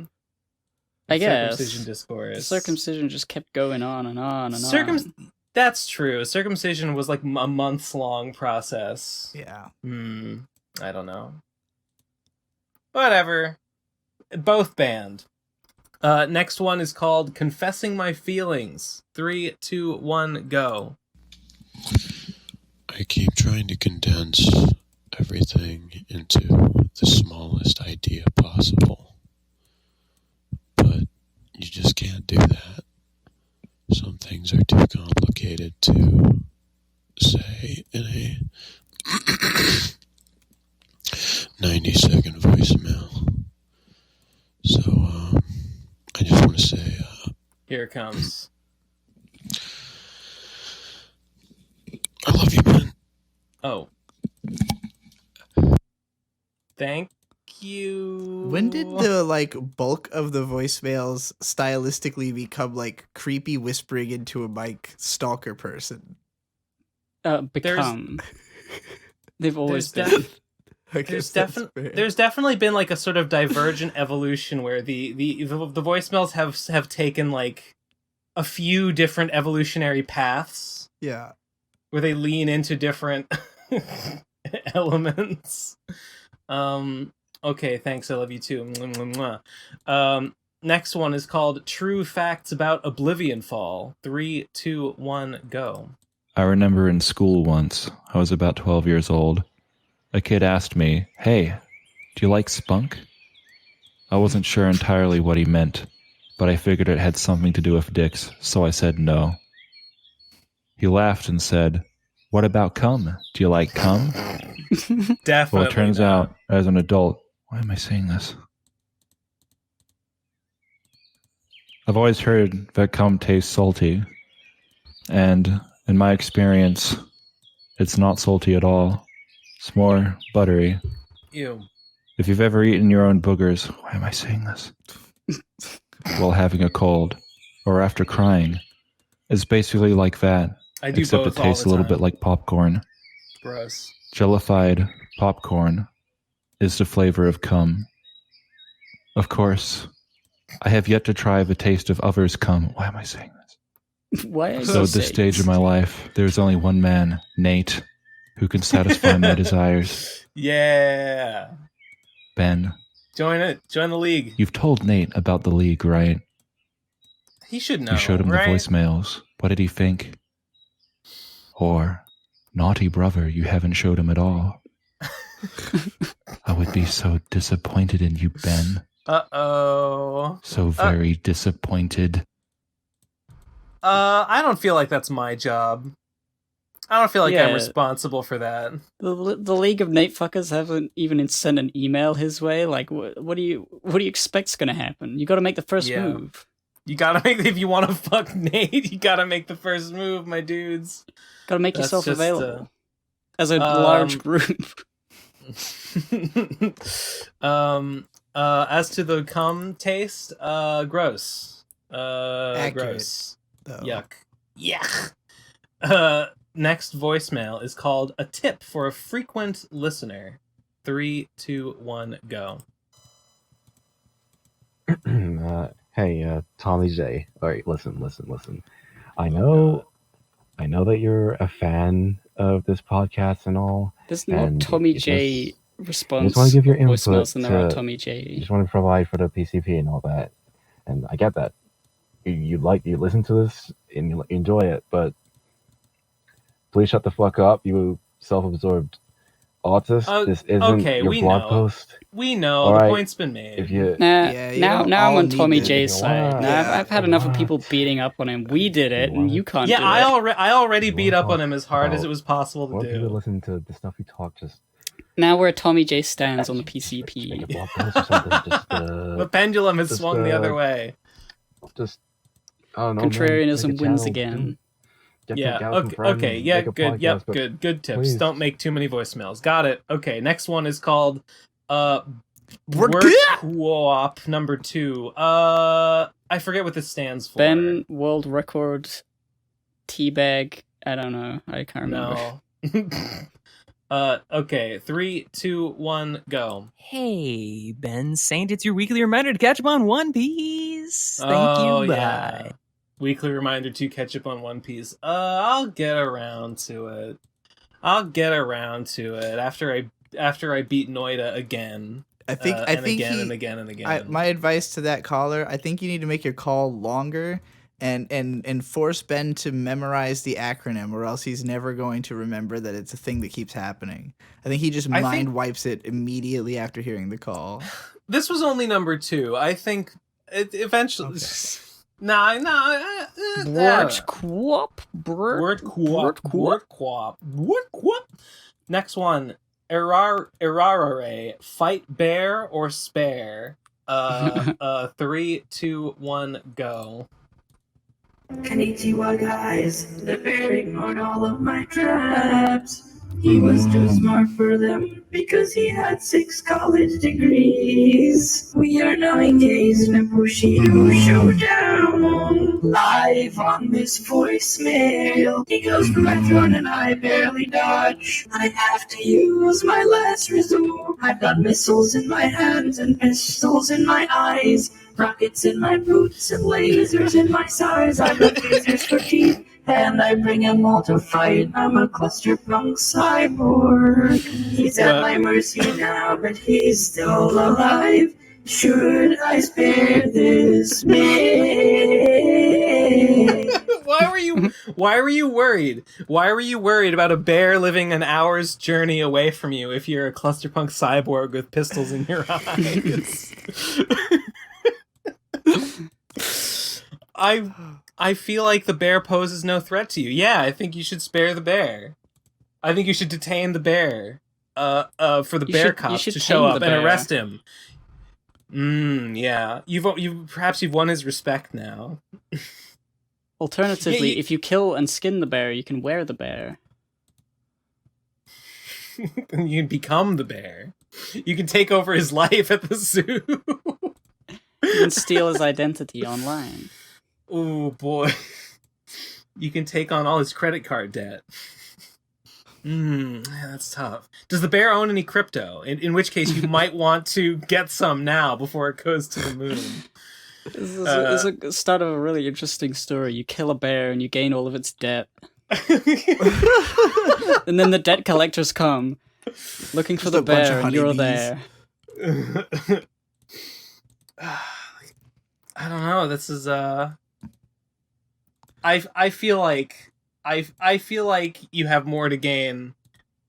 I guess. Circumcision discourse. Circumcision just kept going on and on and on. That's true. Circumcision was like a months-long process. Yeah. I don't know. Whatever. Both banned. Next one is called Confessing My Feelings. 3, 2, 1, go. I keep trying to condense everything into the smallest idea possible. But you just can't do that. Some things are too complicated to say in a 90-second voicemail. So, I just want to say... Here it comes. I love you, man. Oh. Thank you. When did the bulk of the voicemails stylistically become like creepy whispering into a mic stalker person? Become. They've always been. There's definitely been like a sort of divergent evolution where the voicemails have taken like a few different evolutionary paths. Yeah. Where they lean into different elements. Okay, thanks. I love you too. Mwah, mwah. Next one is called True Facts About Oblivion Fall. 3, 2, 1, go. I remember in school once, I was about 12 years old. A kid asked me, "Hey, do you like spunk?" I wasn't sure entirely what he meant, but I figured it had something to do with dicks, so I said no. He laughed and said, "What about cum? Do you like cum?" Definitely. Well, it turns out, as an adult, why am I saying this? I've always heard that cum tastes salty, and in my experience, it's not salty at all. It's more buttery. Ew. If you've ever eaten your own boogers, why am I saying this? While having a cold, or after crying, it's basically like that. I do except both it tastes a little bit like popcorn. Gross. Jellified popcorn is the flavor of cum. Of course, I have yet to try the taste of others' cum. Why am I saying this? Why are you So at saying this stage of my life, there's only one man, Nate, who can satisfy my desires. Yeah. Ben, Join it. Join the league. you've told Nate about the league, right? He should know. You showed him right? the voicemails. What did he think? Or, naughty brother, you haven't showed him at all. I would be so disappointed in you, Ben. Uh-oh. So very disappointed. I don't feel like that's my job. I don't feel like I'm Yeah. responsible for that. The League of Nate fuckers haven't even sent an email his way. Like, what do you expect's gonna happen? You got to make the first Yeah. move. You gotta make, if you want to fuck Nate, you gotta make the first move, my dudes. Got to make That's yourself just, available as a large group. As to the cum taste, gross. Accurate, Gross. though. Yuck. Yuck. Next voicemail is called A Tip for a Frequent Listener. 3, 2, 1, go. Hey, Tommy J. All right, listen. I know that you're a fan of this podcast and all. There's no and Tommy you J just- response. You just want to give your input voicemails than there are to- Tommy You J. just want to provide for the PCP and all that, and I get that. You listen to this and you enjoy it, but please shut the fuck up, you self-absorbed autist. This isn't okay, your we blog know. post. We know, All the right. point's been made. If you Yeah, you now don't I'm all on need Tommy to- J's side. Now Yeah. I've had enough of people beating up on him. We did it, and you can't yeah, do it. I already You beat wanna up on talk him as hard as about it was possible what to if you do. listen to the stuff we talk, just Now we're Tommy J stands on the make a PCP. blog post or something. Just The pendulum has just, swung the other way. just I don't know. man, Contrarianism make a wins channel, again. get Yeah, some gals and friends, okay, yeah, make a good, podcast, yep, but good tips. please. Don't make too many voicemails. Got it. Okay, next one is called Word Word Co-op number 2. I forget what this stands for. Ben World Record Teabag. I don't know. I can't remember. No. Okay, 3, 2, 1, go. Hey, Ben Saint, it's your weekly reminder to catch up on One Piece. Thank Oh, you. Bye. yeah. Weekly reminder to catch up on One Piece. I'll get around to it. After I beat Noida again. I think and again. my advice to that caller, I think you need to make your call longer and force Ben to memorize the acronym, or else he's never going to remember that it's a thing that keeps happening. I think he just mind wipes it immediately after hearing the call. This was only number 2. I think it eventually. Okay. Word co-op. Word co-op. Next one. Erarare. Fight bear or spare. 3, 2, 1, go. Konnichiwa, guys. The bear ignored all of my traps. He was too smart for them because he had 6 college degrees. We are now engaged in a Bushido showdown. Live on this voicemail. He goes for my throat and I barely dodge. I have to use my last resort. I've got missiles in my hands and pistols in my eyes. Rockets in my boots and lasers in my size. I've got lasers for teeth, and I bring them all to fight. I'm a clusterpunk cyborg. He's at my mercy now, but he's still alive. Should I spare this man? Why were you worried? Why were you worried about a bear living an hour's journey away from you if you're a clusterpunk cyborg with pistols in your eyes? I feel like the bear poses no threat to you. Yeah, I think you should spare the bear. I think you should detain the bear. For the bear cops to show up and arrest him. Yeah. You've won his respect now. Alternatively, if you kill and skin the bear, you can wear the bear. You can become the bear. You can take over his life at the zoo. You can steal his identity online. Oh boy. You can take on all his credit card debt. That's tough. Does the bear own any crypto? In which case you might want to get some now before it goes to the moon. It's a start of a really interesting story. You kill a bear and you gain all of its debt. And then the debt collectors come looking for Just the a bunch of bear, and you're honeybees. there. I don't know. This is I feel like you have more to gain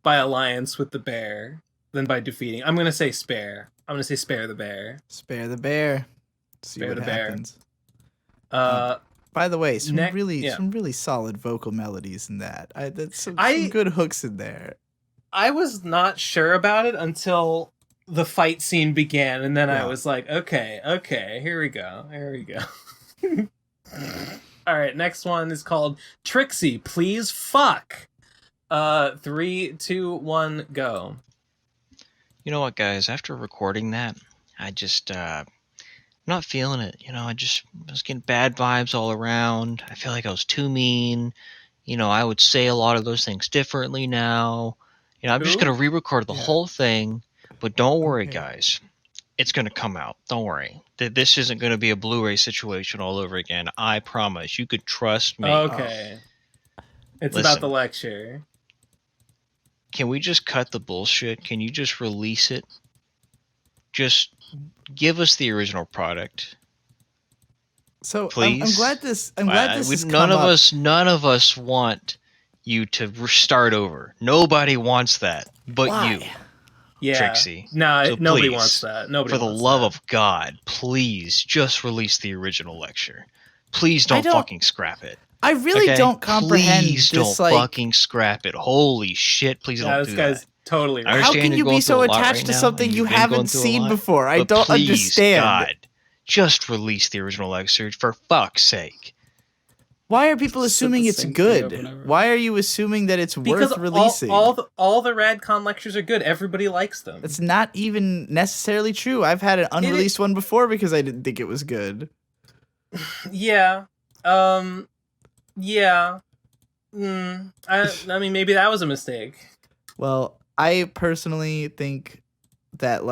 by alliance with the bear than by defeating. I'm gonna say spare. I'm gonna say spare the bear. Spare the bear. See Spare what the bear. happens. Uh, By the way, some Next- really yeah. some really solid vocal melodies in that. That's some good hooks in there. I was not sure about it until the fight scene began, and then I Yeah. was like, okay, here we go. All right, next one is called Trixie, Please Fuck. 3, 2, 1, go. You know what, guys? After recording that, I just I'm not feeling it. I was getting bad vibes all around. I feel like I was too mean. I would say a lot of those things differently now. I'm just Who? gonna re-record the whole thing. But don't worry, Okay. guys. It's gonna come out. Don't worry. This isn't gonna be a Blu-ray situation all over again. I promise. You could trust me. Okay. It's Listen. about the lecture. Can we just cut the bullshit? Can you just release it? Just give us the original product. So Please. I'm glad this. I'm glad this has none come of up. us. None of us want you to start over. Nobody wants that, but Why? you, Yeah. Trixie. No, So nobody please, wants that. Nobody for the wants love that. of God, please just release the original lecture. Please I don't don't- fucking scrap it. I really Okay? don't comprehend Please this. don't Like, fucking scrap it. Holy shit! Please Yeah, don't this do guy's that. totally I right. how understand can you're you going be so through a lot attached right to now, something and you you've been going haven't through a seen lot, before? I but don't please, understand. God, just release the original lecture for fuck's sake. Why are people Said assuming the it's same thing over good? and over. Why are you assuming that it's Because worth releasing? all the RadCon lectures are good. Everybody likes them. That's not even necessarily true. I've had an unreleased one before because I didn't think it was good. Yeah. Yeah. I mean, maybe that was a mistake. Well, I personally think that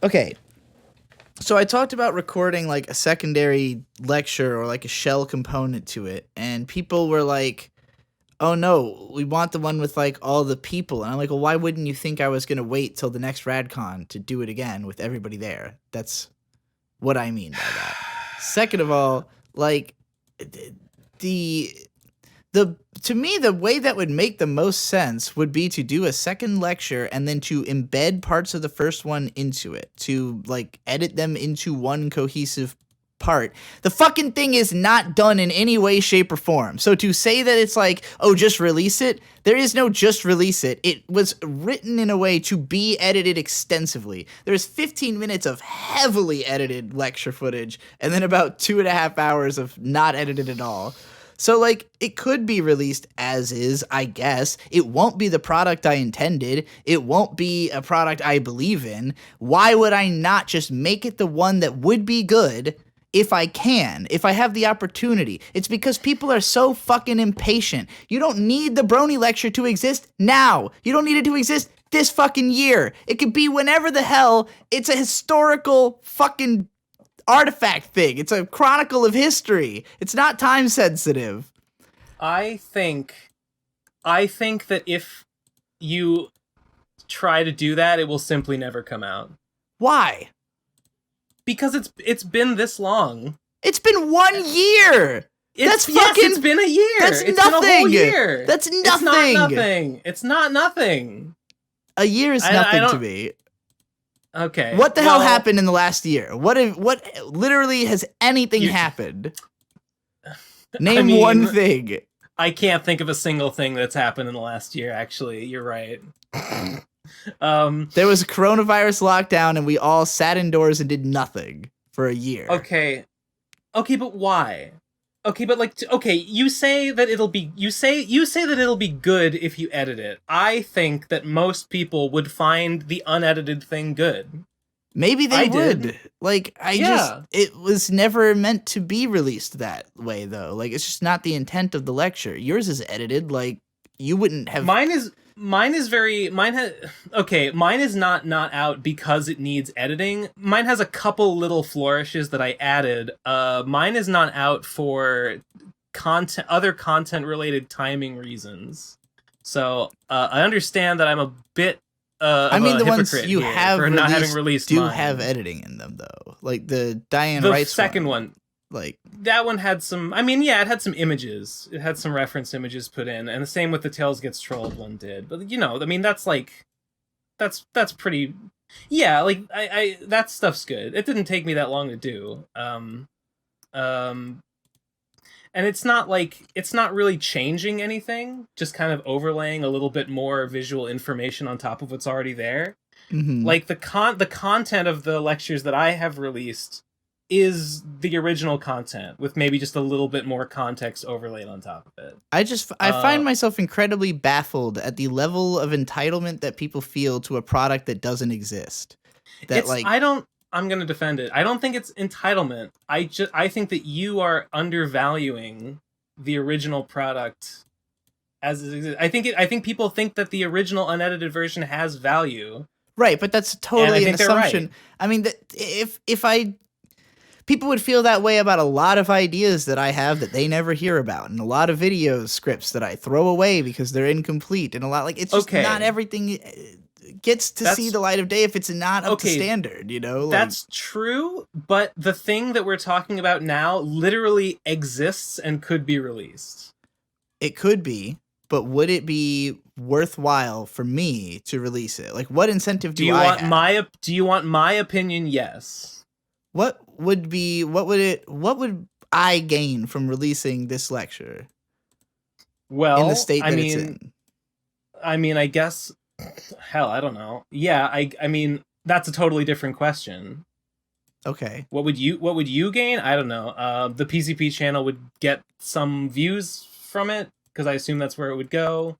okay. So I talked about recording like a secondary lecture or like a shell component to it, and people were like, "Oh no, we want the one with like all the people." And I'm like, "Well, why wouldn't you think I was gonna wait till the next RadCon to do it again with everybody there?" That's what I mean by that. Second of all, like to me, the way that would make the most sense would be to do a second lecture and then to embed parts of the first one into it, to like edit them into one cohesive part. The fucking thing is not done in any way, shape, or form. So to say that it's like, oh, just release it, there is no just release it. It was written in a way to be edited extensively. There's 15 minutes of heavily edited lecture footage and then about 2.5 hours of not edited at all. So, like, it could be released as is, I guess. It won't be the product I intended. It won't be a product I believe in. Why would I not just make it the one that would be good if I can, if I have the opportunity? It's because people are so fucking impatient. You don't need the Brony lecture to exist now. You don't need it to exist this fucking year. It could be whenever the hell. It's a historical fucking artifact thing. It's a chronicle of history. It's not time sensitive. I think that if you try to do that, it will simply never come out. Why? Because it's been this long. It's been 1 year. That's fucking. It's been a year. That's It's nothing. been a whole year. That's nothing. It's not nothing. It's not nothing. A year is I nothing don't- to me. Okay. What the hell well, happened in the last year? What literally has anything happened? Name mean, one thing. I can't think of a single thing that's happened in the last year, actually. You're right. There was a coronavirus lockdown and we all sat indoors and did nothing for a year. Okay, but why? Okay, but you say that it'll be that it'll be good if you edit it. I think that most people would find the unedited thing good. Maybe they I would. did. It was never meant to be released that way though. Like, it's just not the intent of the lecture. Yours is edited like you wouldn't have. Mine is not out because it needs editing. Mine has a couple little flourishes that I added. Mine is not out for other content related timing reasons. So I understand that I'm a bit I mean, the ones you here have for not having released do mine. have editing in them, though. Like the Diane The Wright's second one. Like that one had some. I mean, yeah, it had some images. It had some reference images put in, and the same with the Tails Gets Trolled one did. But I mean, that's pretty. Yeah, like I that stuff's good. It didn't take me that long to do. And it's not really changing anything. Just kind of overlaying a little bit more visual information on top of what's already there. Mm-hmm. Like the content of the lectures that I have released is the original content with maybe just a little bit more context overlaid on top of it. I find myself incredibly baffled at the level of entitlement that people feel to a product that doesn't exist. I'm going to defend it. I don't think it's entitlement. I think that you are undervaluing the original product as it exists. I think people think that the original unedited version has value. Right, but that's totally an assumption. Right. I mean, people would feel that way about a lot of ideas that I have that they never hear about, and a lot of video scripts that I throw away because they're incomplete, and a lot it's just not everything gets to see the light of day if it's not up to standard, That's true, but the thing that we're talking about now literally exists and could be released. It could be, but would it be worthwhile for me to release it? Like, what incentive do I have? Do you want my opinion? Yes. What would I gain from releasing this lecture? Well, in the state that it's in? I mean, I guess, hell, I don't know. Yeah, I mean, that's a totally different question. Okay. What would you gain? I don't know. The PCP channel would get some views from it because I assume that's where it would go.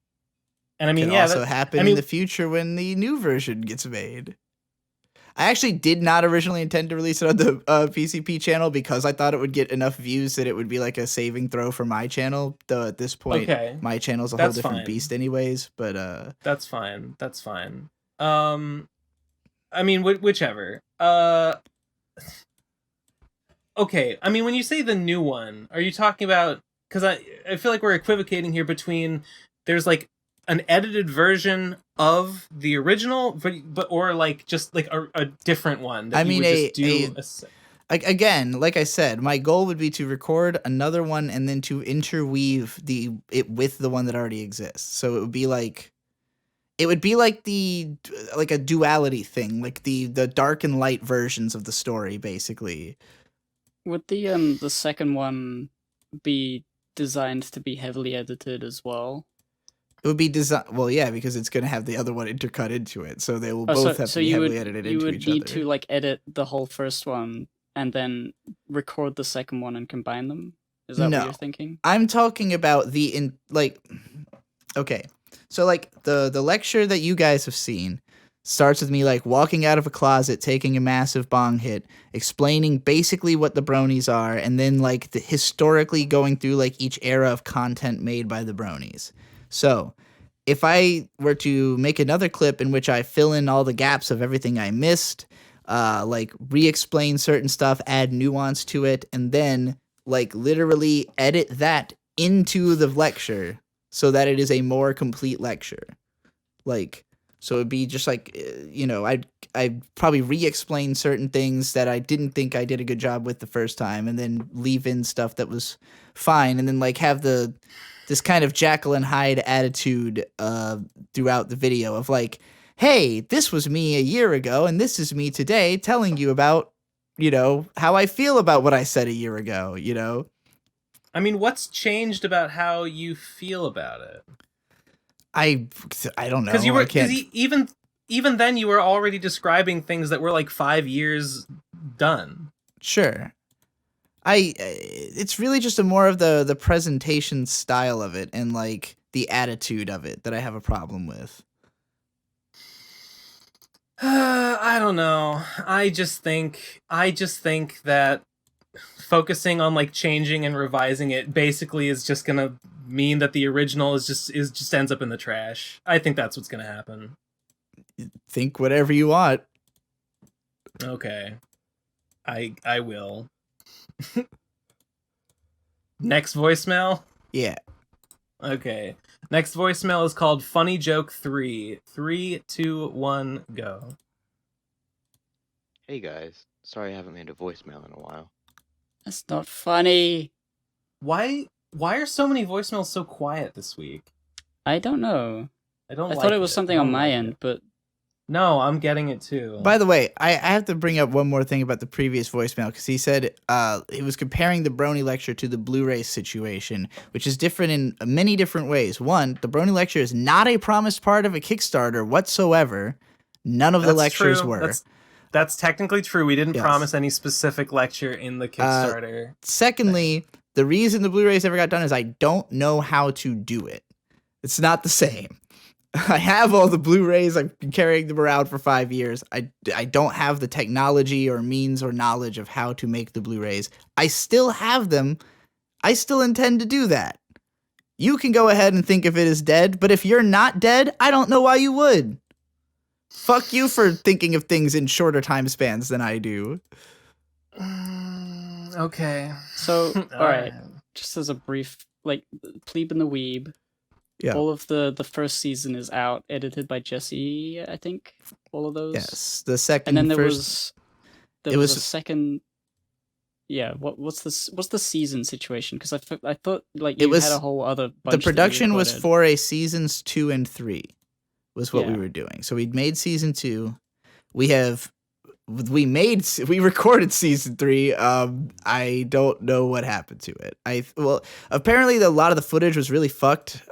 And I mean, could also happen in the future when the new version gets made. I actually did not originally intend to release it on the PCP channel because I thought it would get enough views that it would be like a saving throw for my channel. Though at this point, my channel's a whole different beast anyways. But that's fine. That's fine. I mean, whichever. Okay. I mean, when you say the new one, are you talking about? Because I feel like we're equivocating here between there's like an edited version of the original, but or like just like a different one. That again, like I said, my goal would be to record another one and then to interweave it with the one that already exists. So it would be like a duality thing, like the dark and light versions of the story, basically. Would the second one be designed to be heavily edited as well? It would be designed. Well, yeah, because it's going to have the other one intercut into it, so they will both have to be heavily edited into each other. You would need to like edit the whole first one and then record the second one and combine them. Is that what you're thinking? I'm talking about okay, so like the lecture that you guys have seen starts with me like walking out of a closet, taking a massive bong hit, explaining basically what the bronies are, and then like historically going through like each era of content made by the bronies. So, if I were to make another clip in which I fill in all the gaps of everything I missed, like re-explain certain stuff, add nuance to it, and then like literally edit that into the lecture so that it is a more complete lecture. Like, so it'd be just like, I'd probably re-explain certain things that I didn't think I did a good job with the first time, and then leave in stuff that was fine, and then like have this kind of Jekyll and Hyde attitude throughout the video of like, hey, this was me a year ago, and this is me today telling you about, how I feel about what I said a year ago, I mean, what's changed about how you feel about it? I don't know. Because even then you were already describing things that were like 5 years done. Sure. It's really just more of the presentation style of it and like the attitude of it that I have a problem with. I don't know. I just think that focusing on like changing and revising it basically is just gonna mean that the original is just ends up in the trash. I think that's what's gonna happen. Think whatever you want. Okay. I will. Next voicemail? Yeah. Okay. Next voicemail is called Funny Joke 3. 3, 2, 1, go. Hey guys, sorry I haven't made a voicemail in a while. That's not funny. Why are so many voicemails so quiet this week? I don't know. I don't. I like thought it was something I on don't my like end, it. but No, I'm getting it too. By the way, I have to bring up one more thing about the previous voicemail, because he said he was comparing the Brony lecture to the Blu-ray situation, which is different in many different ways. One, the Brony lecture is not a promised part of a Kickstarter whatsoever. None of the lectures were. That's technically true. We didn't Yes. promise any specific lecture in the Kickstarter. Secondly, the reason the Blu-rays ever got done is I don't know how to do it. It's not the same. I have all the Blu-rays. I've been carrying them around for 5 years. I don't have the technology or means or knowledge of how to make the Blu-rays. I still have them. I still intend to do that. You can go ahead and think of it as dead, but if you're not dead, I don't know why you would. Fuck you for thinking of things in shorter time spans than I do. Okay. So, alright. Just as a brief, like, Plebe and the Weeb. Yeah. All of the first season is out, edited by Jesse, I think. All of those. Yes. The second and then there first, was a second. Yeah. What's the season situation? Because I thought like you had a whole other bunch. The production was for a seasons 2 and 3 was what Yeah. we were doing. So we'd made season 2. We recorded season 3. I don't know what happened to it. Apparently a lot of the footage was really fucked.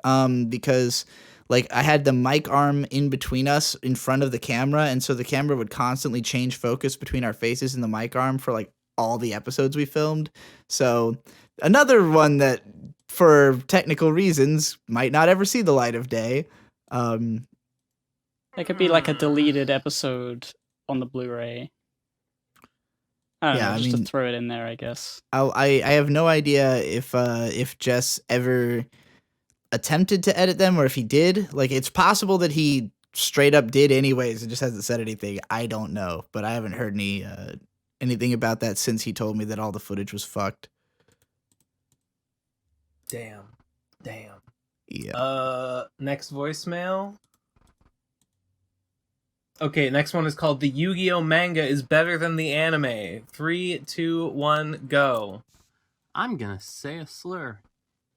Because like I had the mic arm in between us in front of the camera, and so the camera would constantly change focus between our faces and the mic arm for like all the episodes we filmed. So another one that for technical reasons might not ever see the light of day. That could be like a deleted episode on the Blu-ray. I don't know, just to throw it in there, I guess. I have no idea if Jess ever attempted to edit them or if he did. Like, it's possible that he straight up did anyways and just hasn't said anything. I don't know, but I haven't heard anything about that since he told me that all the footage was fucked. Damn. Yeah. Next voicemail. Okay, next one is called The Yu-Gi-Oh! Manga is better than the anime. 3, 2, 1, go. I'm gonna say a slur.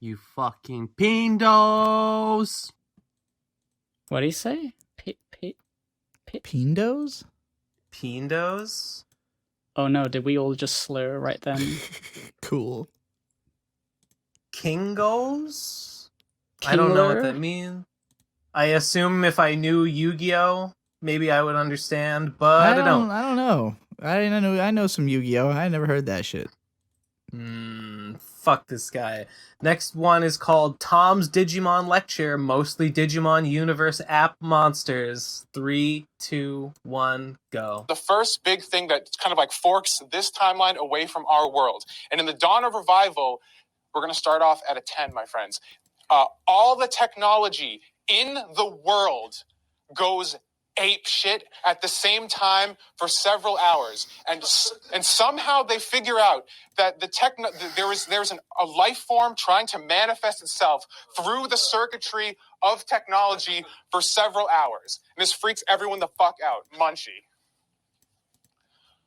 You fucking pindos! What do you say? Pindos? Pindos? Oh no, did we all just slur right then? Cool. Kingos? I don't know what that means. I assume if I knew Yu-Gi-Oh! Maybe I would understand, but I don't. I don't know. I know some Yu-Gi-Oh! I never heard that shit. Fuck this guy. Next one is called Tom's Digimon Lecture, mostly Digimon Universe app monsters. 3, 2, 1, go. The first big thing that kind of like forks this timeline away from our world. And in the dawn of revival, we're going to start off at a 10, my friends. All the technology in the world goes ape shit at the same time for several hours, and somehow they figure out that there's a life form trying to manifest itself through the circuitry of technology for several hours, and this freaks everyone the fuck out. Munchie.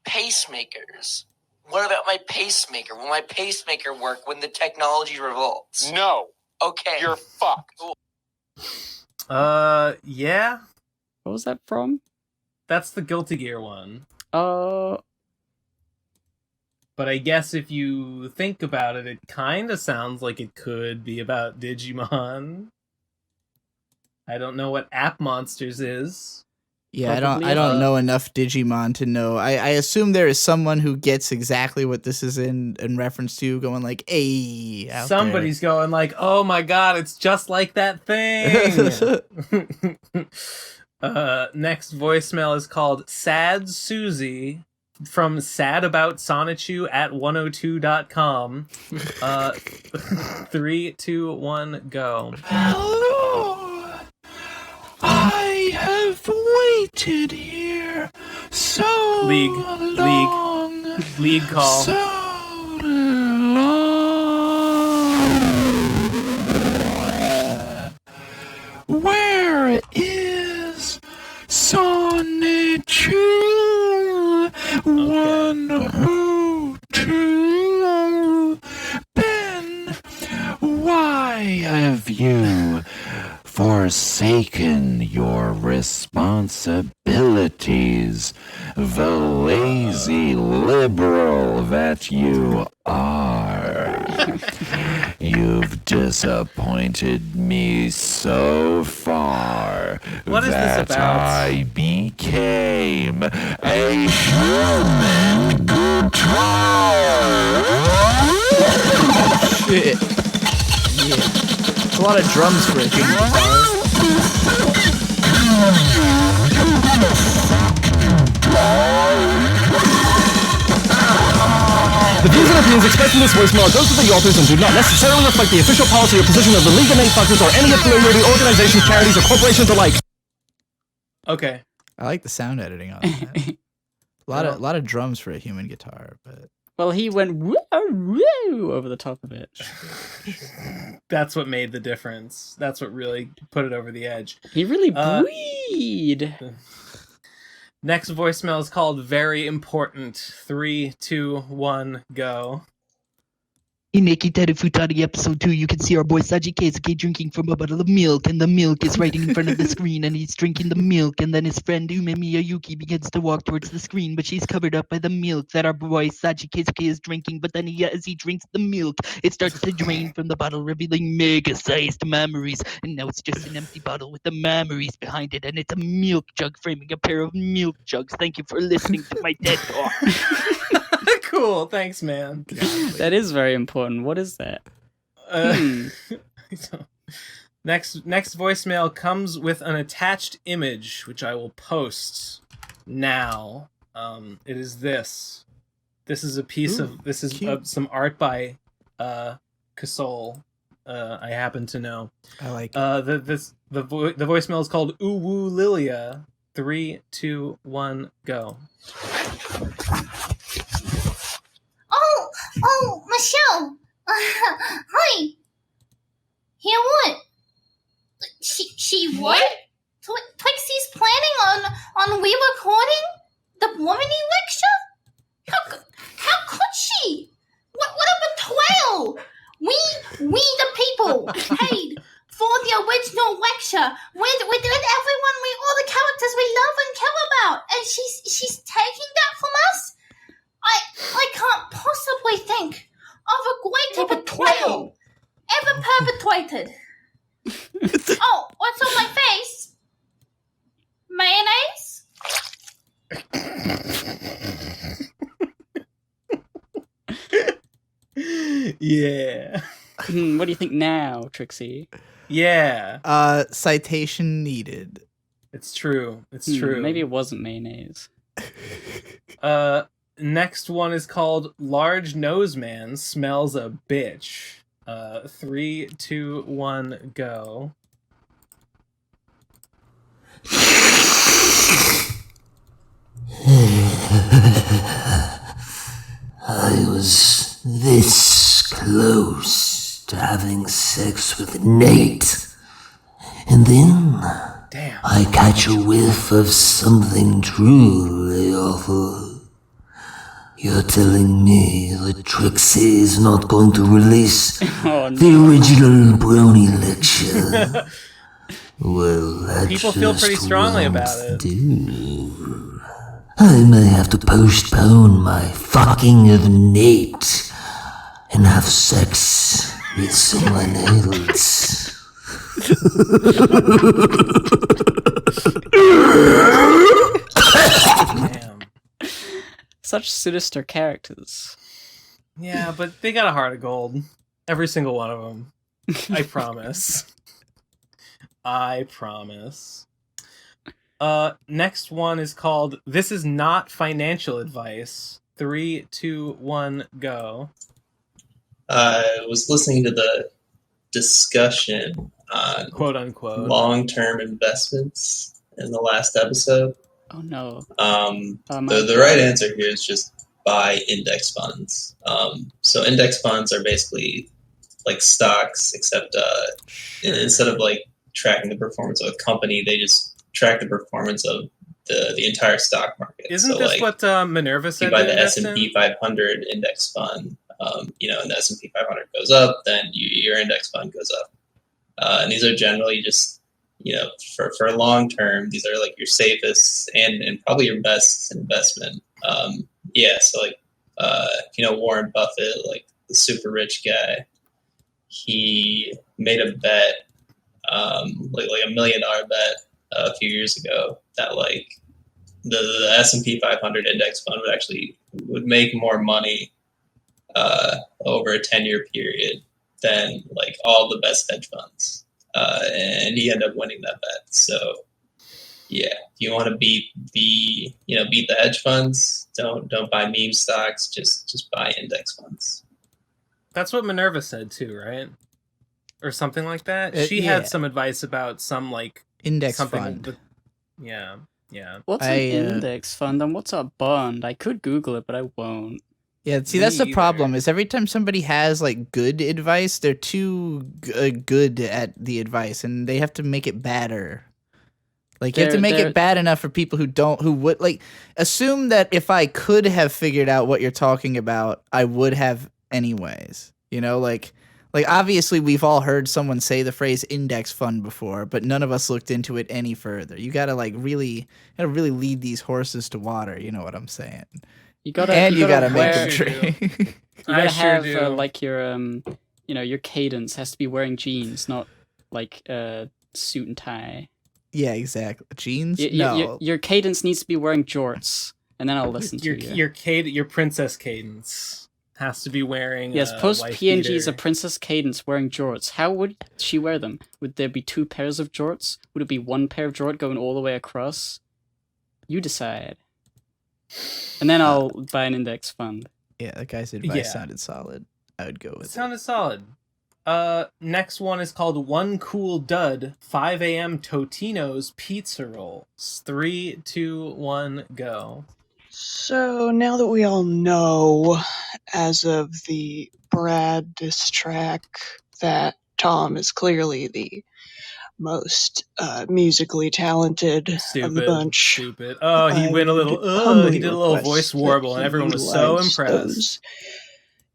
Pacemakers. What about my pacemaker? Will my pacemaker work when the technology revolts? No. Okay. You're fucked. Yeah. What was that from? That's the Guilty Gear one. But I guess if you think about it, it kind of sounds like it could be about Digimon. I don't know what App Monsters is. Yeah, I don't know enough Digimon to know. I assume there is someone who gets exactly what this is in reference to, going like, "Hey." Somebody's going like, "Oh my god, it's just like that thing." Next voicemail is called Sad Susie. from sadaboutsonichu@102.com. 3, 2, 1, go. Hello. I have waited here so long. League call. So long. Where is Sonichu? 102. Ben, why have you forsaken your responsibilities, the lazy liberal that you are? You've disappointed me so far What is this that about? I became a human guitar. Shit. Yeah. It's a lot of drums for a human guitar. The views and opinions expressed in this voicemail are those of the authors and do not necessarily reflect the official policy or position of the League of Manufacturers or any affiliated organizations, charities, or corporations alike. Okay. I like the sound editing on that. A lot of drums for a human guitar, but Well, he went woo woo over the top of it. That's what made the difference. That's what really put it over the edge. He really breed. Next voicemail is called Very Important. 3, 2, 1, go. In Nikki Teddy Futari episode 2, you can see our boy Saji Keisuke drinking from a bottle of milk, and the milk is right in front of the screen, and he's drinking the milk, and then his friend Ume Miyayuki begins to walk towards the screen, but she's covered up by the milk that our boy Saji Keisuke is drinking, but then as he drinks the milk, it starts to drain from the bottle, revealing mega-sized memories, and now it's just an empty bottle with the memories behind it, and it's a milk jug framing a pair of milk jugs. Thank you for listening to my TED Talk. Cool, thanks, man. That is very important. What is that? Next voicemail comes with an attached image, which I will post now. It is this. This is a piece of some art by Kasol. I happen to know. I like the voicemail is called Uwu Lilia. 3, 2, 1, go. Oh, Michelle. Hi. Hear what? She what? Twixie's planning on re-recording the Blomini lecture? How could she? What a betrayal! We the people paid for the original lecture. We did everyone, all the characters we love and care about, and she's taking that from us. I can't possibly think of a greater betrayal ever perpetrated. Oh, what's on my face? Mayonnaise? Yeah. What do you think now, Trixie? Yeah. Citation needed. It's true. It's true. Maybe it wasn't mayonnaise. Next one is called Large Nose Man Smells a Bitch. 3, 2, 1, go. I was this close to having sex with Nate. And then I catch a whiff of something truly awful. You're telling me that Trixie is not going to release the original Brony lecture? Well, that People feel pretty strongly won't about it. do. I may have to postpone my fucking of Nate and have sex with someone else. Damn. Such sinister characters. Yeah, but they got a heart of gold. Every single one of them. I promise. I promise. Next one is called "This is not financial advice." 3, 2, 1, go. I was listening to the discussion on quote unquote long-term investments in the last episode. Oh no. The right answer here is just buy index funds. So index funds are basically like stocks, except instead of like tracking the performance of a company, they just track the performance of the entire stock market. Isn't this what Minerva said? You buy to the invest in? S&P 500 index fund, and the S&P 500 goes up, then your index fund goes up. And these are generally just, for long term, these are like your safest and probably your best investment. So like, Warren Buffett, like the super rich guy, he made a bet, like $1 million bet a few years ago that like the S&P 500 index fund would make more money over a 10-year period than like all the best hedge funds, and he ended up winning that bet. So yeah, if you want to beat the hedge funds, don't buy meme stocks, just buy index funds. That's what Minerva said too, right? Or something like that. She yeah. had some advice about some like index something fund. Yeah. What's an index fund and what's a bond? I could Google it, but I won't. Yeah, see, that's the problem, is every time somebody has, like, good advice, they're too good at the advice, and they have to make it badder. Like, you have to make it bad enough for people who would, like, assume that if I could have figured out what you're talking about, I would have anyways. Like obviously we've all heard someone say the phrase index fund before, but none of us looked into it any further. You gotta really lead these horses to water, you know what I'm saying? You gotta make them drink. You gotta have like your cadence has to be wearing jeans, not like suit and tie. Yeah, exactly. Jeans? No. Your cadence needs to be wearing jorts, and then I'll listen to you. Your princess cadence has to be wearing. Yes, post PNG's a princess cadence wearing jorts. How would she wear them? Would there be 2 pairs of jorts? Would it be 1 pair of jort going all the way across? You decide. And then I'll buy an index fund. Yeah, that guy's advice sounded solid. I would go with it. Sounded solid. Next one is called One Cool Dud 5 a.m. Totino's Pizza Rolls. 3, 2, 1, go. So now that we all know, as of the Brad diss track, that Tom is clearly the most musically talented of the bunch. Stupid. Oh, he went a little. He did a little voice warble, and everyone was so impressed.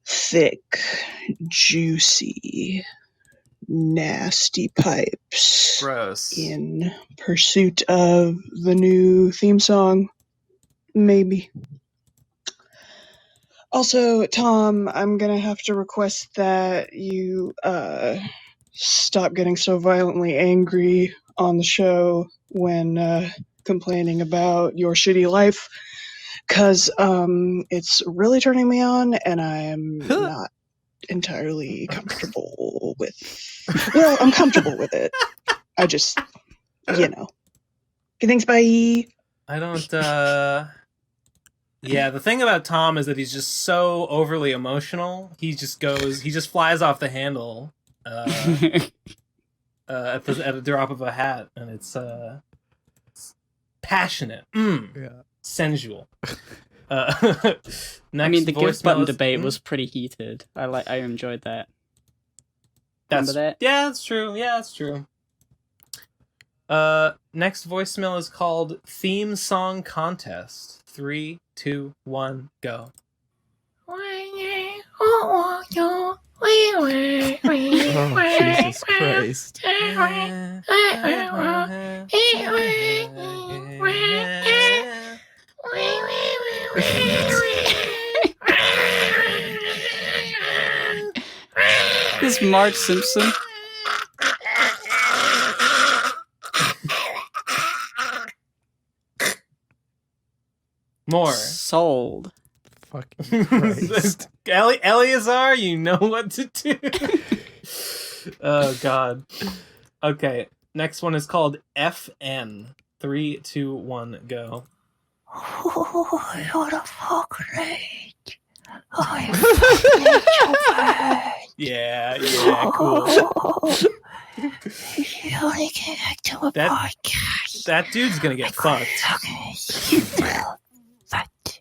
Thick, juicy, nasty pipes. Gross. In pursuit of the new theme song. Maybe. Also, Tom, I'm gonna have to request that you stop getting so violently angry on the show when complaining about your shitty life, because it's really turning me on, and I'm not entirely comfortable with. Well, I'm comfortable with it. I just, Okay, thanks, bye. I don't. Yeah, the thing about Tom is that he's just so overly emotional. He just flies off the handle at the drop of a hat, and it's passionate, sensual. I mean, the gift button debate was pretty heated. I enjoyed that. Remember that? Yeah, that's true. Next voicemail is called Theme Song Contest. 3, 2, 1, go. Oh, Jesus Christ. This is Marge Simpson. More. Sold. Fucking Christ. Eleazar, you know what to do. Oh, God. Okay, next one is called FN. 3, 2, 1, go. Oh, you're the fuck right. I fucking hate your face. Yeah, cool. You only connect to a podcast. That dude's gonna get fucked. You will. But...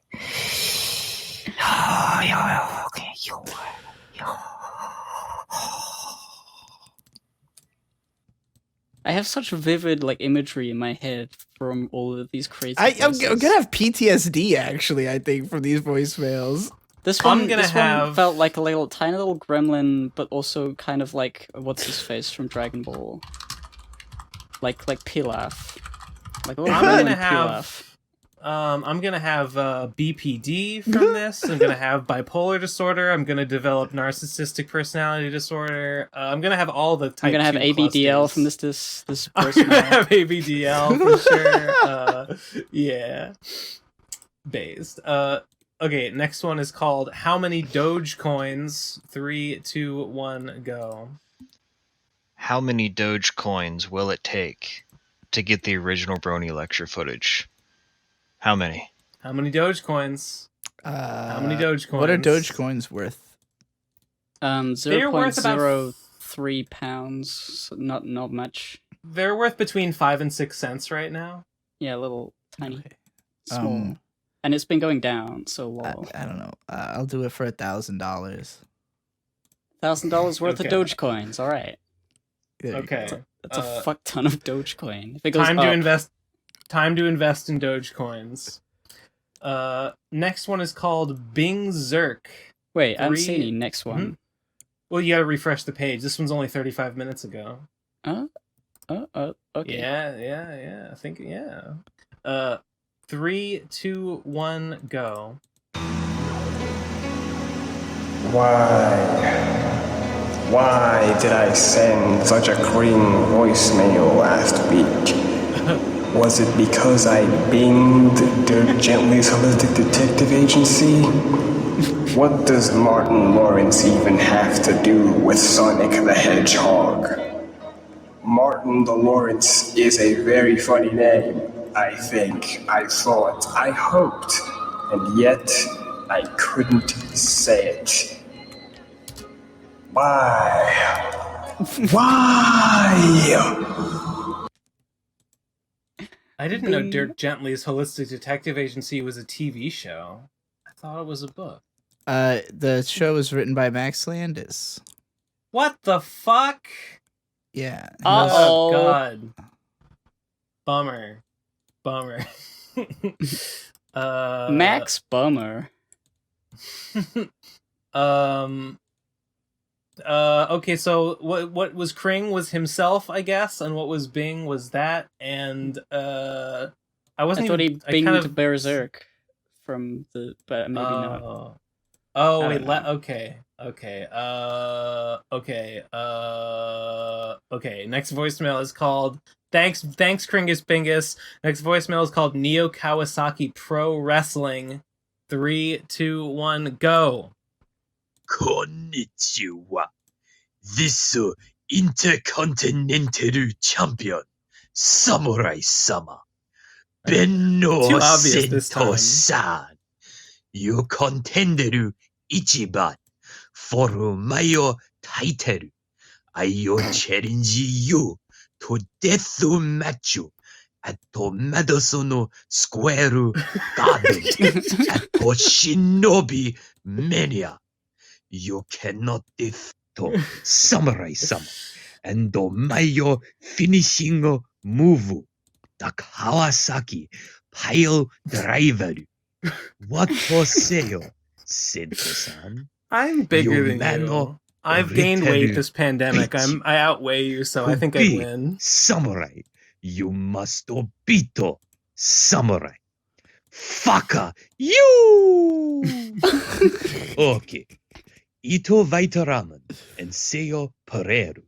Oh, you're okay. I have such vivid imagery in my head from all of these crazy. I'm voices. gonna have PTSD actually. I think from these voicemails. This one felt like a tiny little gremlin, but also kind of like what's his face from Dragon Ball, like Pilaf. Like a little gremlin Pilaf. I'm gonna have BPD from this. I'm gonna have bipolar disorder. I'm gonna develop narcissistic personality disorder. I'm gonna have all the type. I'm gonna have 2 ABDL clusters. from this I'm person. gonna have ABDL for sure. Yeah, based. Okay, next one is called How Many Dogecoins? 3, 2, 1, go. How many Dogecoins will it take to get the original Brony lecture footage? How many? How many Dogecoins? How many Dogecoins? What are Dogecoins worth? 0.03 pounds. So not much. They're worth between 5 and 6 cents right now. Yeah, a little tiny, small, and it's been going down so low. I don't know. I'll do it for $1,000. $1,000 worth Okay. of Dogecoins. All right. Okay. That's a fuck ton of Dogecoin. If it goes Time up, to invest. Time to invest in Dogecoins. Next one is called Bing Zerk. Wait, I haven't seen the next one. Well, you gotta refresh the page. This one's only 35 minutes ago. Okay. Yeah. I think, yeah. 3, 2, 1, go. Why did I send such a cringe voicemail last week? Was it because I binged Dirk Gently's Holistic Detective Agency? What does Martin Lawrence even have to do with Sonic the Hedgehog? Martin the Lawrence is a very funny name, I think, I thought, I hoped, and yet I couldn't say it. Why? I didn't know Dirk Gently's Holistic Detective Agency was a TV show. I thought it was a book. The show was written by Max Landis. What the fuck? Yeah. Oh god. Bummer. Max Bummer. Okay, so what was Kring was himself, I guess, and what was Bing was that, and I thought he binged Berserk from the, but maybe not. Oh wait, know. Okay. Next voicemail is called Thanks Kringus Bingus. Next voicemail is called Neo Kawasaki Pro Wrestling. 3, 2, 1, go. Konnichiwa. This Intercontinental Champion, Samurai-sama. Benno Too obvious this time. Sento-san. You contender Ichiban for my title. I challenge you to death match at Madison Square Garden at Shinobi Mania. You cannot defeat Samurai-sama and my finishing move, the Kawasaki Pile Driver. What to say, Sento-san? I'm bigger than you. I've gained weight this pandemic. I outweigh you, so I think I win. Samurai, you must beat Samurai. Fucker, you! Okay. Ito weiter ramen and seyo pereru.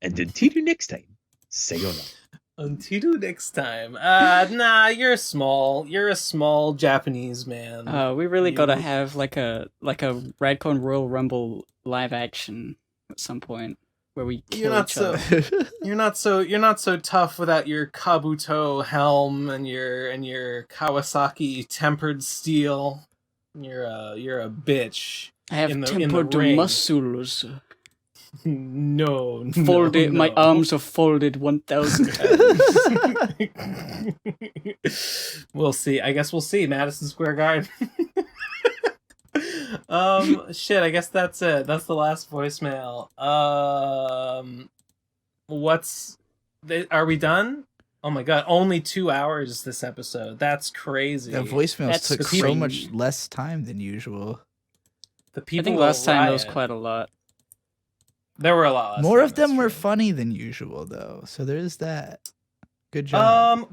And until next time, sayonara. Until next time. Nah, you're small. You're a small Japanese man. We really gotta have like a Radcon Royal Rumble live action at some point. where we You're kill not each so other. you're not so tough without your Kabuto helm and your Kawasaki tempered steel. You're a bitch. I have in the tempered ring. muscles. No, Folded. no. My arms are folded 1,000 times. We'll see. I guess we'll see. Madison Square Garden. Shit. I guess that's it. That's the last voicemail. Are we done? Oh my god! Only 2 hours this episode. That's crazy. The voicemails took crazy. so much less time than usual. The people. I think last time there was riot. quite a lot. There were a lot. More of them were funny than usual, though. So there's that. Good job.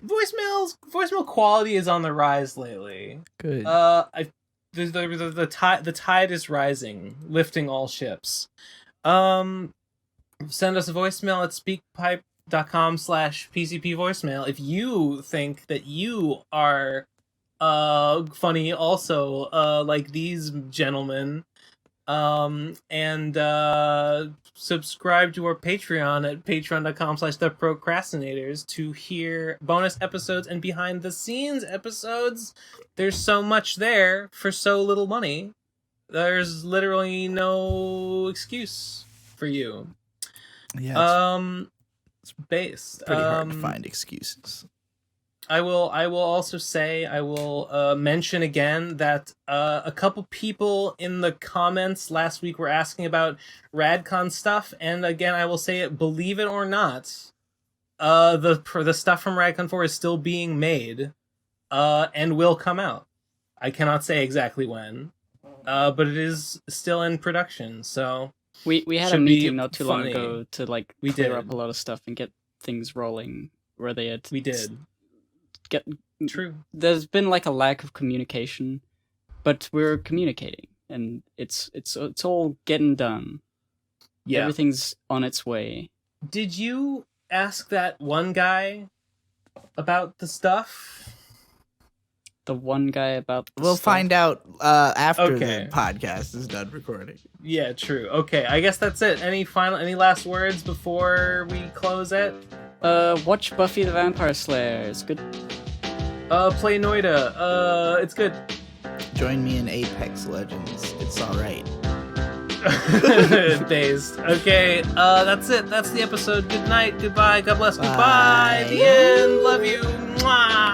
Voicemail quality is on the rise lately. Good. The tide is rising, lifting all ships. Send us a voicemail at speakpipe.com/PCP voicemail if you think that you are funny also, like these gentlemen. And subscribe to our Patreon at patreon.com/theprocrastinators to hear bonus episodes and behind the scenes episodes. There's so much there for so little money. There's literally no excuse for you. Yeah. It's based. Pretty hard to find excuses. I will also say, I will mention again that a couple people in the comments last week were asking about RadCon stuff, and again, I will say it, believe it or not, the stuff from RadCon 4 is still being made, and will come out. I cannot say exactly when, but it is still in production, so... We had a meeting not too long ago to clear up a lot of stuff and get things rolling where they had... We did. True. There's been a lack of communication, but we're communicating, and it's all getting done. Yeah. Everything's on its way. Did you ask that one guy about the stuff? The one guy about the We'll stuff? find out after Okay. the podcast is done recording. Yeah, true. Okay, I guess that's it. Any last words before we close it? Watch Buffy the Vampire Slayer. It's good. Play Noida. It's good. Join me in Apex Legends. It's alright. Dazed. Okay, that's it. That's the episode. Good night. Goodbye. God bless. Goodbye. The end. Love you. Mwah.